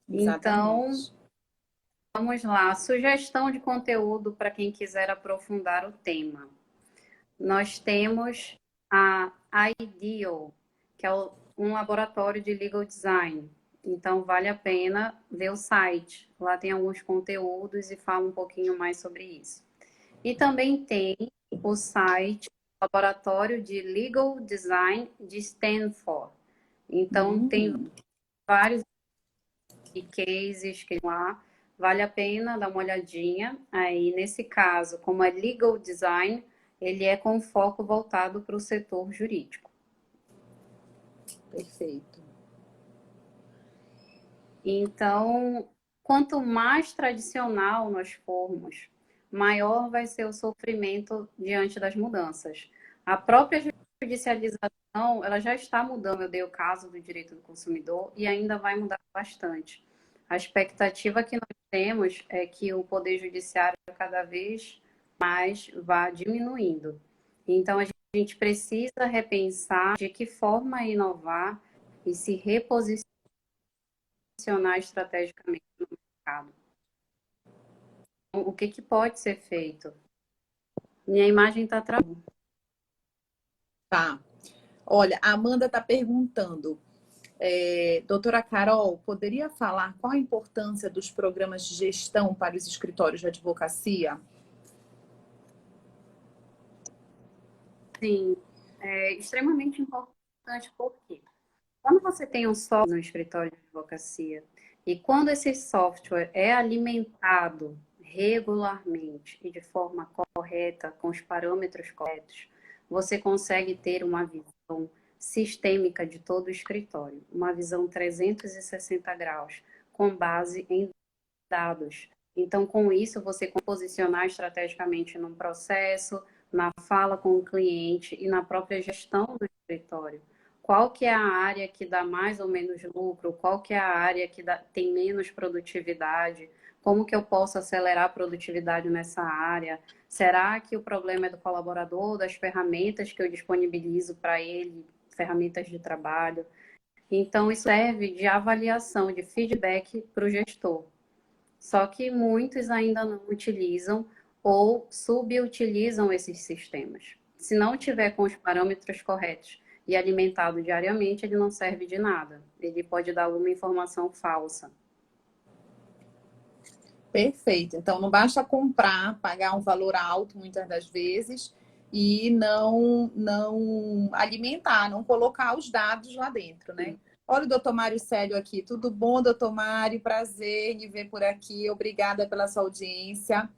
Então, Exatamente. vamos lá. Sugestão de conteúdo para quem quiser aprofundar o tema. Nós temos a IDEO, que é um laboratório de legal design. Então, vale a pena ver o site. Lá tem alguns conteúdos e fala um pouquinho mais sobre isso. E também tem o site Laboratório de Legal Design de Stanford. Então, tem vários cases que lá vale a pena dar uma olhadinha. Aí, nesse caso, como é legal design, ele é com foco voltado para o setor jurídico. Perfeito. Então, quanto mais tradicional nós formos, maior vai ser o sofrimento diante das mudanças. A própria judicialização, ela já está mudando, eu dei o caso do direito do consumidor, e ainda vai mudar bastante. A expectativa que nós temos é que o poder judiciário cada vez mais vá diminuindo. Então, a gente precisa repensar de que forma inovar e se reposicionar estrategicamente no mercado. O que pode ser feito? Minha imagem está travando. Tá. Olha, a Amanda está perguntando, doutora Carol, poderia falar qual a importância dos programas de gestão para os escritórios de advocacia? Sim, é extremamente importante porque quando você tem um software no escritório de advocacia e quando esse software é alimentado regularmente e de forma correta, com os parâmetros corretos, você consegue ter uma visão sistêmica de todo o escritório, uma visão 360 graus, com base em dados. Então, com isso, você posicionar estrategicamente num processo, na fala com o cliente e na própria gestão do escritório. Qual que é a área que dá mais ou menos lucro? Qual que é a área que tem menos produtividade? Como que eu posso acelerar a produtividade nessa área? Será que o problema é do colaborador, das ferramentas que eu disponibilizo para ele, ferramentas de trabalho? Então, isso serve de avaliação, de feedback para o gestor. Só que muitos ainda não utilizam ou subutilizam esses sistemas. Se não tiver com os parâmetros corretos e alimentado diariamente, ele não serve de nada. Ele pode dar alguma informação falsa. Perfeito. Então, não basta comprar, pagar um valor alto muitas das vezes e não alimentar, não colocar os dados lá dentro, né? Olha o doutor Mário Célio aqui. Tudo bom, doutor Mário? Prazer em ver por aqui. Obrigada pela sua audiência.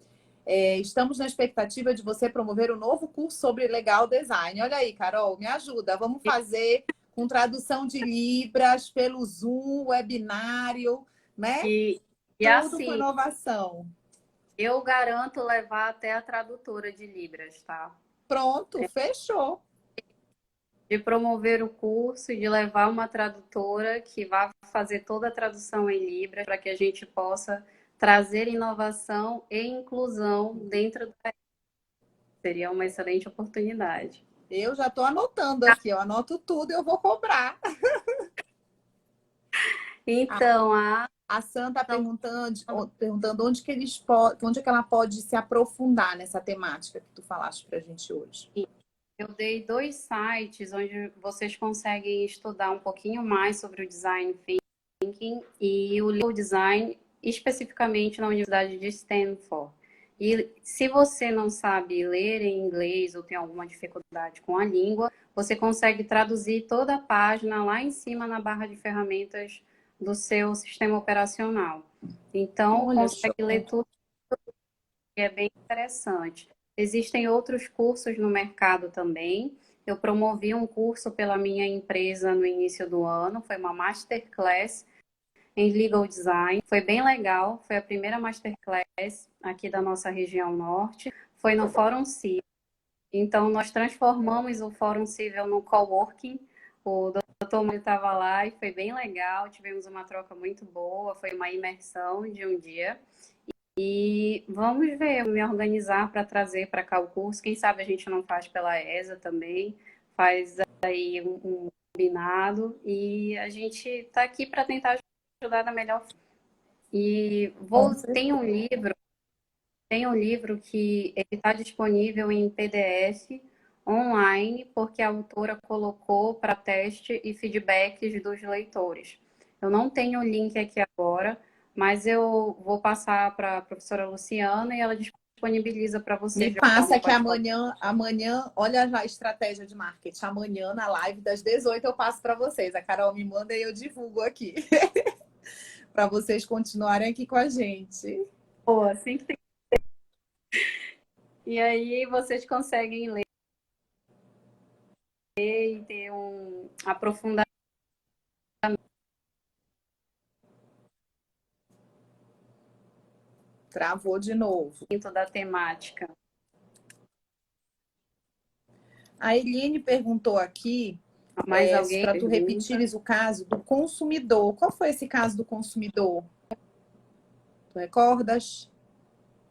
Estamos na expectativa de você promover um novo curso sobre legal design. Olha aí, Carol, me ajuda. Vamos fazer com tradução de Libras, pelo Zoom, webinário, né? E Tudo com assim, inovação. eu garanto levar até a tradutora de Libras, tá? Pronto, fechou. De promover o curso e de levar uma tradutora que vá fazer toda a tradução em Libras para que a gente possa trazer inovação e inclusão dentro da... Seria uma excelente oportunidade. Eu já estou anotando aqui, eu anoto tudo e eu vou cobrar. Então, A Sandra está perguntando onde que ela pode se aprofundar nessa temática que tu falaste para a gente hoje. eu dei 2 sites onde vocês conseguem estudar um pouquinho mais sobre o design thinking e o legal design, especificamente na Universidade de Stanford. E se você não sabe ler em inglês ou tem alguma dificuldade com a língua, você consegue traduzir toda a página lá em cima na barra de ferramentas do seu sistema operacional. Então, Olha, consegue show. ler tudo, que é bem interessante. Existem outros cursos no mercado também. Eu promovi um curso pela minha empresa no início do ano, foi uma masterclass em Legal Design. Foi bem legal, foi a primeira masterclass aqui da nossa região norte. Foi no Fórum Civil. Então, nós transformamos o Fórum Civil no coworking. O doutor Mário estava lá e foi bem legal. Tivemos uma troca muito boa, foi uma imersão de um dia. E vamos ver, me organizar para trazer para cá o curso. Quem sabe a gente não faz pela ESA também, faz aí um combinado e a gente está aqui para tentar ajudar da melhor forma. E tem um livro que ele está disponível em PDF online, porque a autora colocou para teste e feedbacks dos leitores. Eu não tenho o link aqui agora, mas eu vou passar para a professora Luciana e ela disponibiliza para Me vocês de passa forma que particular. amanhã, olha já a estratégia de marketing. Amanhã, na live das 18, eu passo para vocês. A Carol me manda e eu divulgo aqui. Para vocês continuarem aqui com a gente. Pô, assim que tem. E aí vocês conseguem ler e ter um aprofundamento Travou de novo. da temática. A Eliane perguntou aqui Mais alguém para tu pergunta? repetires o caso do consumidor. Qual foi esse caso do consumidor? Tu recordas?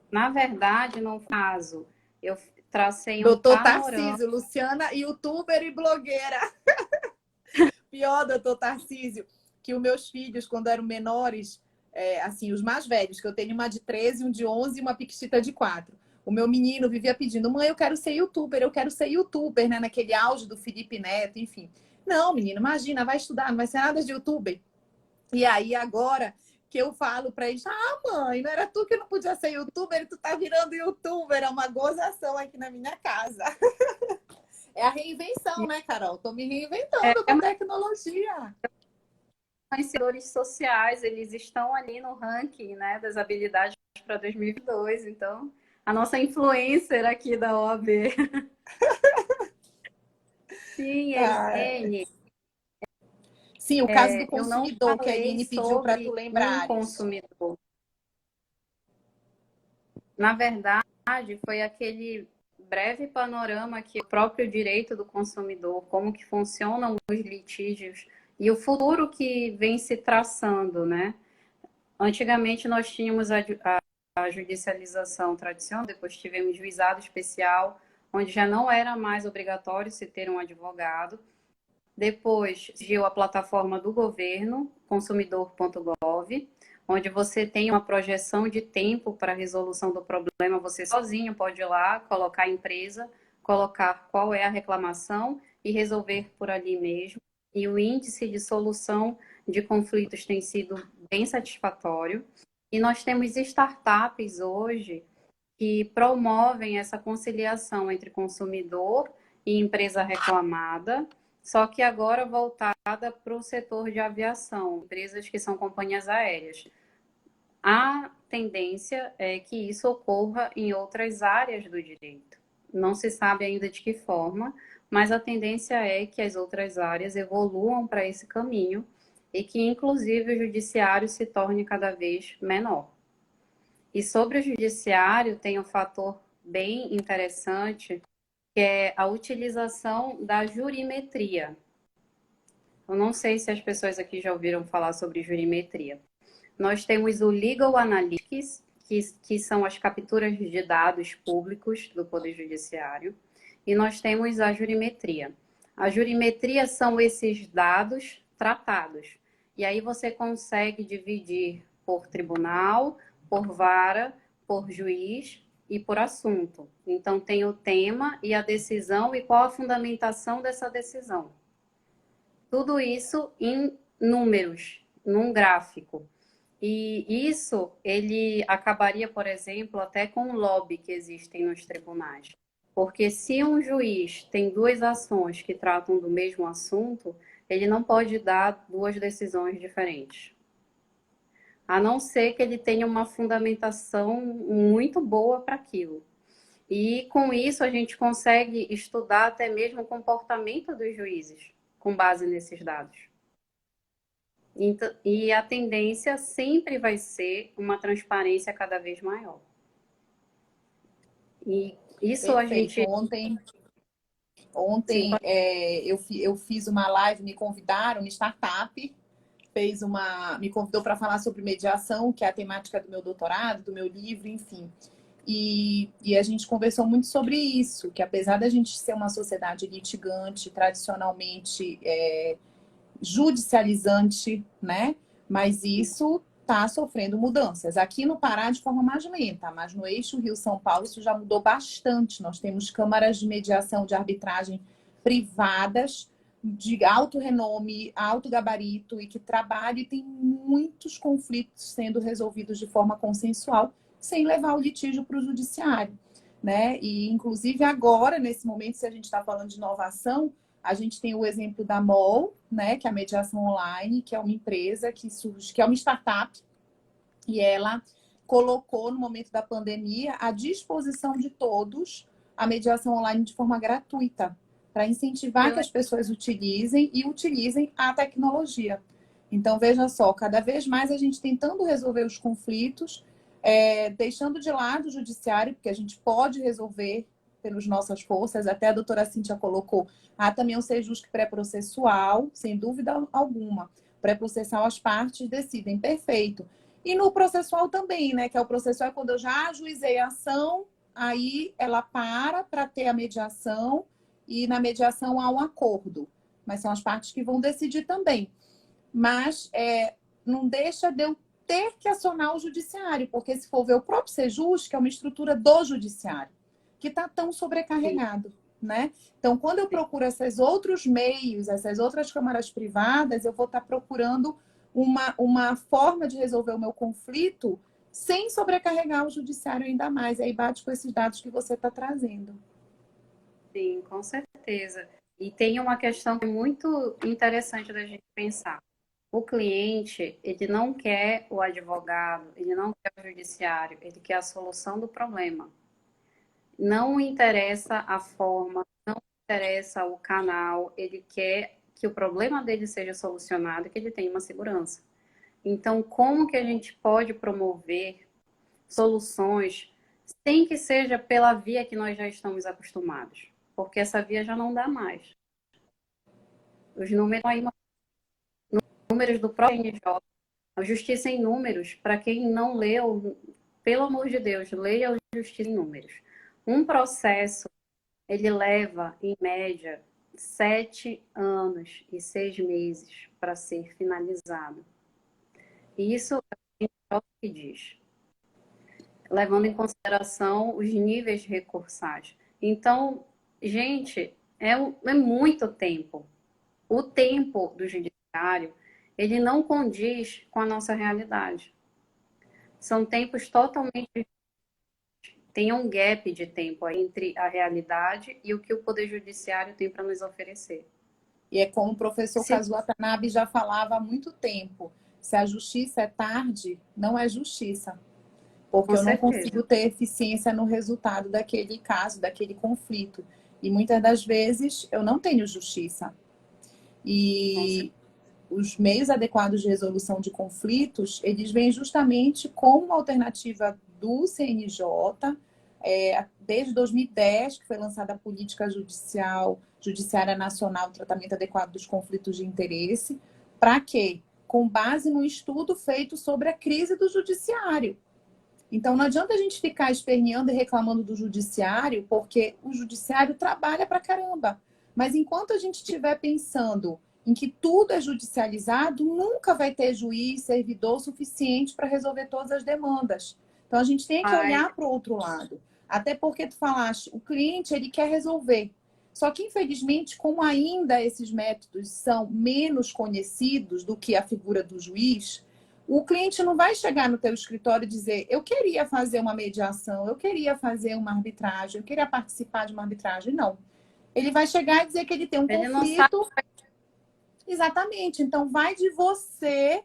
Na verdade, no caso, eu tracei um Doutor panorama. Tarcísio, Luciana, youtuber e blogueira. Pior, doutor Tarcísio, que os meus filhos, quando eram menores, assim, os mais velhos, que eu tenho uma de 13, um de 11 e uma piquitita de 4. O meu menino vivia pedindo, mãe, eu quero ser youtuber, né? Naquele auge do Felipe Neto, enfim. Não, menino, imagina, vai estudar, não vai ser nada de youtuber. E aí, agora que eu falo para eles, mãe, não era tu que não podia ser youtuber, e tu tá virando youtuber, é uma gozação aqui na minha casa. É a reinvenção, né, Carol? Tô me reinventando com tecnologia. Influenciadores sociais, eles estão ali no ranking, né, das habilidades para 2022. Então, a nossa influencer aqui da OAB. Sim, Eliane. Sim, o caso do Eu não consumidor que a falei Eline pediu para tu sobre um lembrares. consumidor. Na verdade, foi aquele breve panorama que o próprio direito do consumidor, como que funcionam os litígios e o futuro que vem se traçando, né? Antigamente nós tínhamos a judicialização tradicional, depois tivemos juizado especial, onde já não era mais obrigatório se ter um advogado. Depois surgiu a plataforma do governo, consumidor.gov, onde você tem uma projeção de tempo para a resolução do problema. Você sozinho pode ir lá, colocar a empresa, colocar qual é a reclamação e resolver por ali mesmo. E o índice de solução de conflitos tem sido bem satisfatório. E nós temos startups hoje que promovem essa conciliação entre consumidor e empresa reclamada, só que agora voltada para o setor de aviação, empresas que são companhias aéreas. A tendência é que isso ocorra em outras áreas do direito. Não se sabe ainda de que forma, mas a tendência é que as outras áreas evoluam para esse caminho e que, inclusive, o judiciário se torne cada vez menor. E sobre o judiciário, tem um fator bem interessante, que é a utilização da jurimetria. Eu não sei se as pessoas aqui já ouviram falar sobre jurimetria. Nós temos o Legal Analytics, que são as capturas de dados públicos do Poder Judiciário, e nós temos a jurimetria. A jurimetria são esses dados tratados. E aí você consegue dividir por tribunal, por vara, por juiz e por assunto. Então, tem o tema e a decisão e qual a fundamentação dessa decisão. Tudo isso em números, num gráfico. E isso, ele acabaria, por exemplo, até com o lobby que existem nos tribunais. Porque se um juiz tem duas ações que tratam do mesmo assunto, ele não pode dar duas decisões diferentes. A não ser que ele tenha uma fundamentação muito boa para aquilo. E com isso a gente consegue estudar até mesmo o comportamento dos juízes, com base nesses dados. Então, e a tendência sempre vai ser uma transparência cada vez maior. E isso a Perfeito. gente... Ontem eu fiz uma live, me convidaram, uma startup, me convidou para falar sobre mediação, que é a temática do meu doutorado, do meu livro, enfim. E a gente conversou muito sobre isso, que apesar da gente ser uma sociedade litigante, tradicionalmente judicializante, né? Mas isso está sofrendo mudanças. Aqui no Pará, de forma mais lenta, mas no eixo Rio-São Paulo, isso já mudou bastante. Nós temos câmaras de mediação de arbitragem privadas, de alto renome, alto gabarito, e que trabalham e tem muitos conflitos sendo resolvidos de forma consensual, sem levar o litígio para o judiciário, né? E, inclusive, agora, nesse momento, se a gente está falando de inovação, a gente tem o exemplo da MOL, né, que é a mediação online, que é uma empresa que surge, que é uma startup, e ela colocou, no momento da pandemia, à disposição de todos a mediação online de forma gratuita, para incentivar que as pessoas utilizem a tecnologia. Então, veja só, cada vez mais a gente tentando resolver os conflitos, deixando de lado o judiciário, porque a gente pode resolver pelas nossas forças, até a doutora Cíntia colocou, há também um sejusque pré-processual, sem dúvida alguma. Pré-processual, as partes decidem, perfeito. E no processual também, né? Que é o processual quando eu já ajuizei a ação, aí ela para ter a mediação, e na mediação há um acordo. Mas são as partes que vão decidir também. Mas não deixa de eu ter que acionar o judiciário, porque se for ver o próprio Sejus, que é uma estrutura do judiciário, que está tão sobrecarregado, né? Então, quando eu procuro esses outros meios, essas outras câmaras privadas, eu vou estar procurando uma forma de resolver o meu conflito sem sobrecarregar o judiciário ainda mais. Aí bate com esses dados que você está trazendo. Sim, com certeza. E tem uma questão que é muito interessante da gente pensar. O cliente, ele não quer o advogado, ele não quer o judiciário, ele quer a solução do problema. Não interessa a forma, não interessa o canal, ele quer que o problema dele seja solucionado e que ele tenha uma segurança. Então, como que a gente pode promover soluções sem que seja pela via que nós já estamos acostumados? Porque essa via já não dá mais. Os números do próprio NJ, a Justiça em Números, para quem não leu, pelo amor de Deus, leia a Justiça em Números. Um processo, ele leva, em média, 7 anos e 6 meses para ser finalizado. E isso é o que diz, levando em consideração os níveis de recursagem. Então, gente, é muito tempo. O tempo do judiciário, ele não condiz com a nossa realidade. São tempos totalmente... Tem um gap de tempo aí entre a realidade e o que o Poder Judiciário tem para nos oferecer. E é como o professor Se... Kazuo Watanabe já falava há muito tempo. Se a justiça é tarde, não é justiça. Porque Com eu não certeza. consigo ter eficiência no resultado daquele caso, daquele conflito. E muitas das vezes eu não tenho justiça. E os meios adequados de resolução de conflitos, eles vêm justamente como uma alternativa do CNJ, desde 2010, que foi lançada a Política Judiciária Nacional, Tratamento Adequado dos Conflitos de Interesse, para quê? Com base num estudo feito sobre a crise do judiciário. Então, não adianta a gente ficar esperneando e reclamando do judiciário, porque o judiciário trabalha pra caramba. Mas enquanto a gente estiver pensando em que tudo é judicializado, nunca vai ter juiz, servidor suficiente para resolver todas as demandas. Então, a gente tem que olhar para o outro lado. Até porque tu falaste, o cliente ele quer resolver. Só que, infelizmente, como ainda esses métodos são menos conhecidos do que a figura do juiz, o cliente não vai chegar no teu escritório e dizer, eu queria fazer uma mediação, eu queria fazer uma arbitragem, eu queria participar de uma arbitragem. Não. Ele vai chegar e dizer que ele tem um Ele não conflito. sabe. Exatamente. Então, vai de você,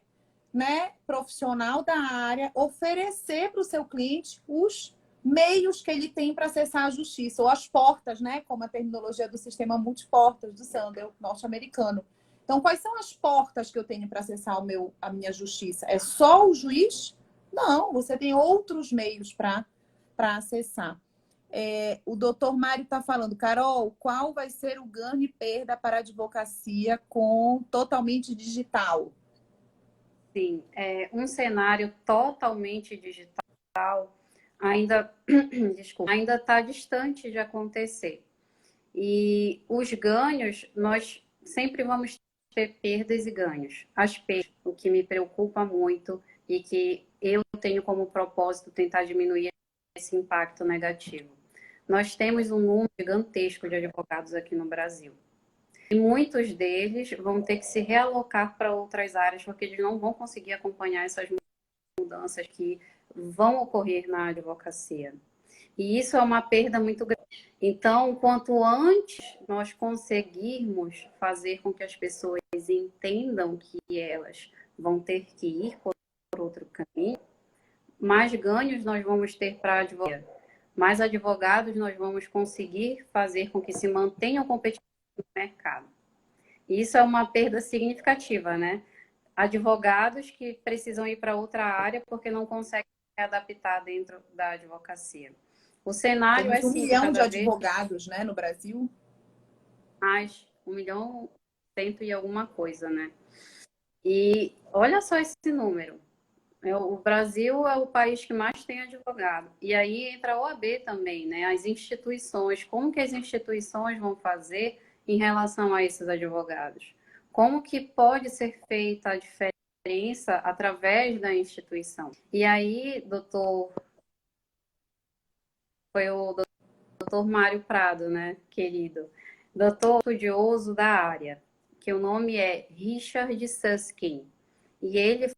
né, profissional da área, oferecer para o seu cliente os meios que ele tem para acessar a justiça, ou as portas, né, como a terminologia do sistema multiportas do Sandel, norte-americano. Então, quais são as portas que eu tenho para acessar a minha justiça? É só o juiz? Não, você tem outros meios para acessar. O doutor Mário está falando, Carol, qual vai ser o ganho e perda para a advocacia com totalmente digital? Sim, um cenário totalmente digital ainda, desculpa, ainda está distante de acontecer. E os ganhos, nós sempre vamos ter perdas e ganhos. As perdas, o que me preocupa muito e que eu tenho como propósito tentar diminuir esse impacto negativo. Nós temos um número gigantesco de advogados aqui no Brasil. E muitos deles vão ter que se realocar para outras áreas, porque eles não vão conseguir acompanhar essas mudanças que vão ocorrer na advocacia. E isso é uma perda muito grande. Então, quanto antes nós conseguirmos fazer com que as pessoas entendam que elas vão ter que ir por outro caminho, mais ganhos nós vamos ter para a advocacia. Mais advogados nós vamos conseguir fazer com que se mantenham competitivos no mercado. E isso é uma perda significativa, né? Advogados que precisam ir para outra área porque não conseguem se adaptar dentro da advocacia. O cenário Temos é 1 milhão de cada vez advogados, né, no Brasil. mais 1.100.000 e alguma coisa, né? E olha só esse número. O Brasil é o país que mais tem advogado. E aí entra a OAB também, né? As instituições, como que as instituições vão fazer em relação a esses advogados? Como que pode ser feita a diferença através da instituição? E aí, foi o doutor Mário Prado, né, querido? Doutor estudioso da área, que o nome é Richard Susskind. E ele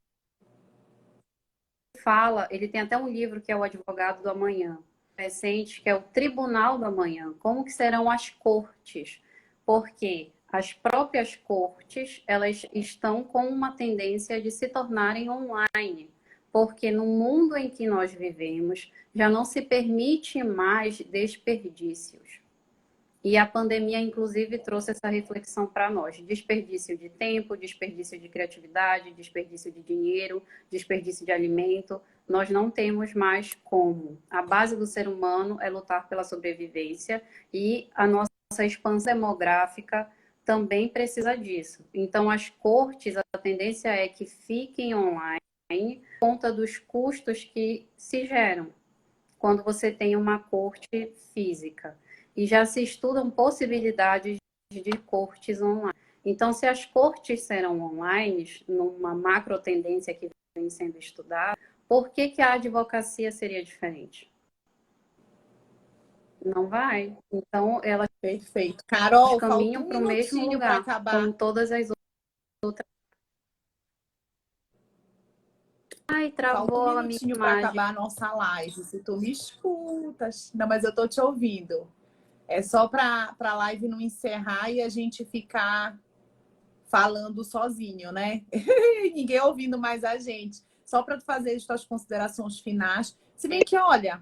ele tem até um livro que é o Advogado do Amanhã, recente, que é o Tribunal do Amanhã. Como que serão as cortes? Porque as próprias cortes, elas estão com uma tendência de se tornarem online. Porque no mundo em que nós vivemos, já não se permite mais desperdícios. E a pandemia, inclusive, trouxe essa reflexão para nós. Desperdício de tempo, desperdício de criatividade, desperdício de dinheiro, desperdício de alimento. Nós não temos mais como. A base do ser humano é lutar pela sobrevivência e a nossa expansão demográfica também precisa disso. Então, as cortes, a tendência é que fiquem online por conta dos custos que se geram quando você tem uma corte física. E já se estudam possibilidades de cortes online. Então, se as cortes serão online, numa macro tendência que vem sendo estudada, por que a advocacia seria diferente? Não vai. Então, elas Perfeito. Carol, falta caminham um para o mesmo minutinho para lugar, acabar. como todas as outras. Ai, Falta um travou a minha minutinho para imagem. acabar a nossa live. Se tu me escutas. Não, mas eu tô te ouvindo. É só para a live não encerrar e a gente ficar falando sozinho, né? Ninguém ouvindo mais a gente. Só para fazer as tuas considerações finais. Se bem que, olha,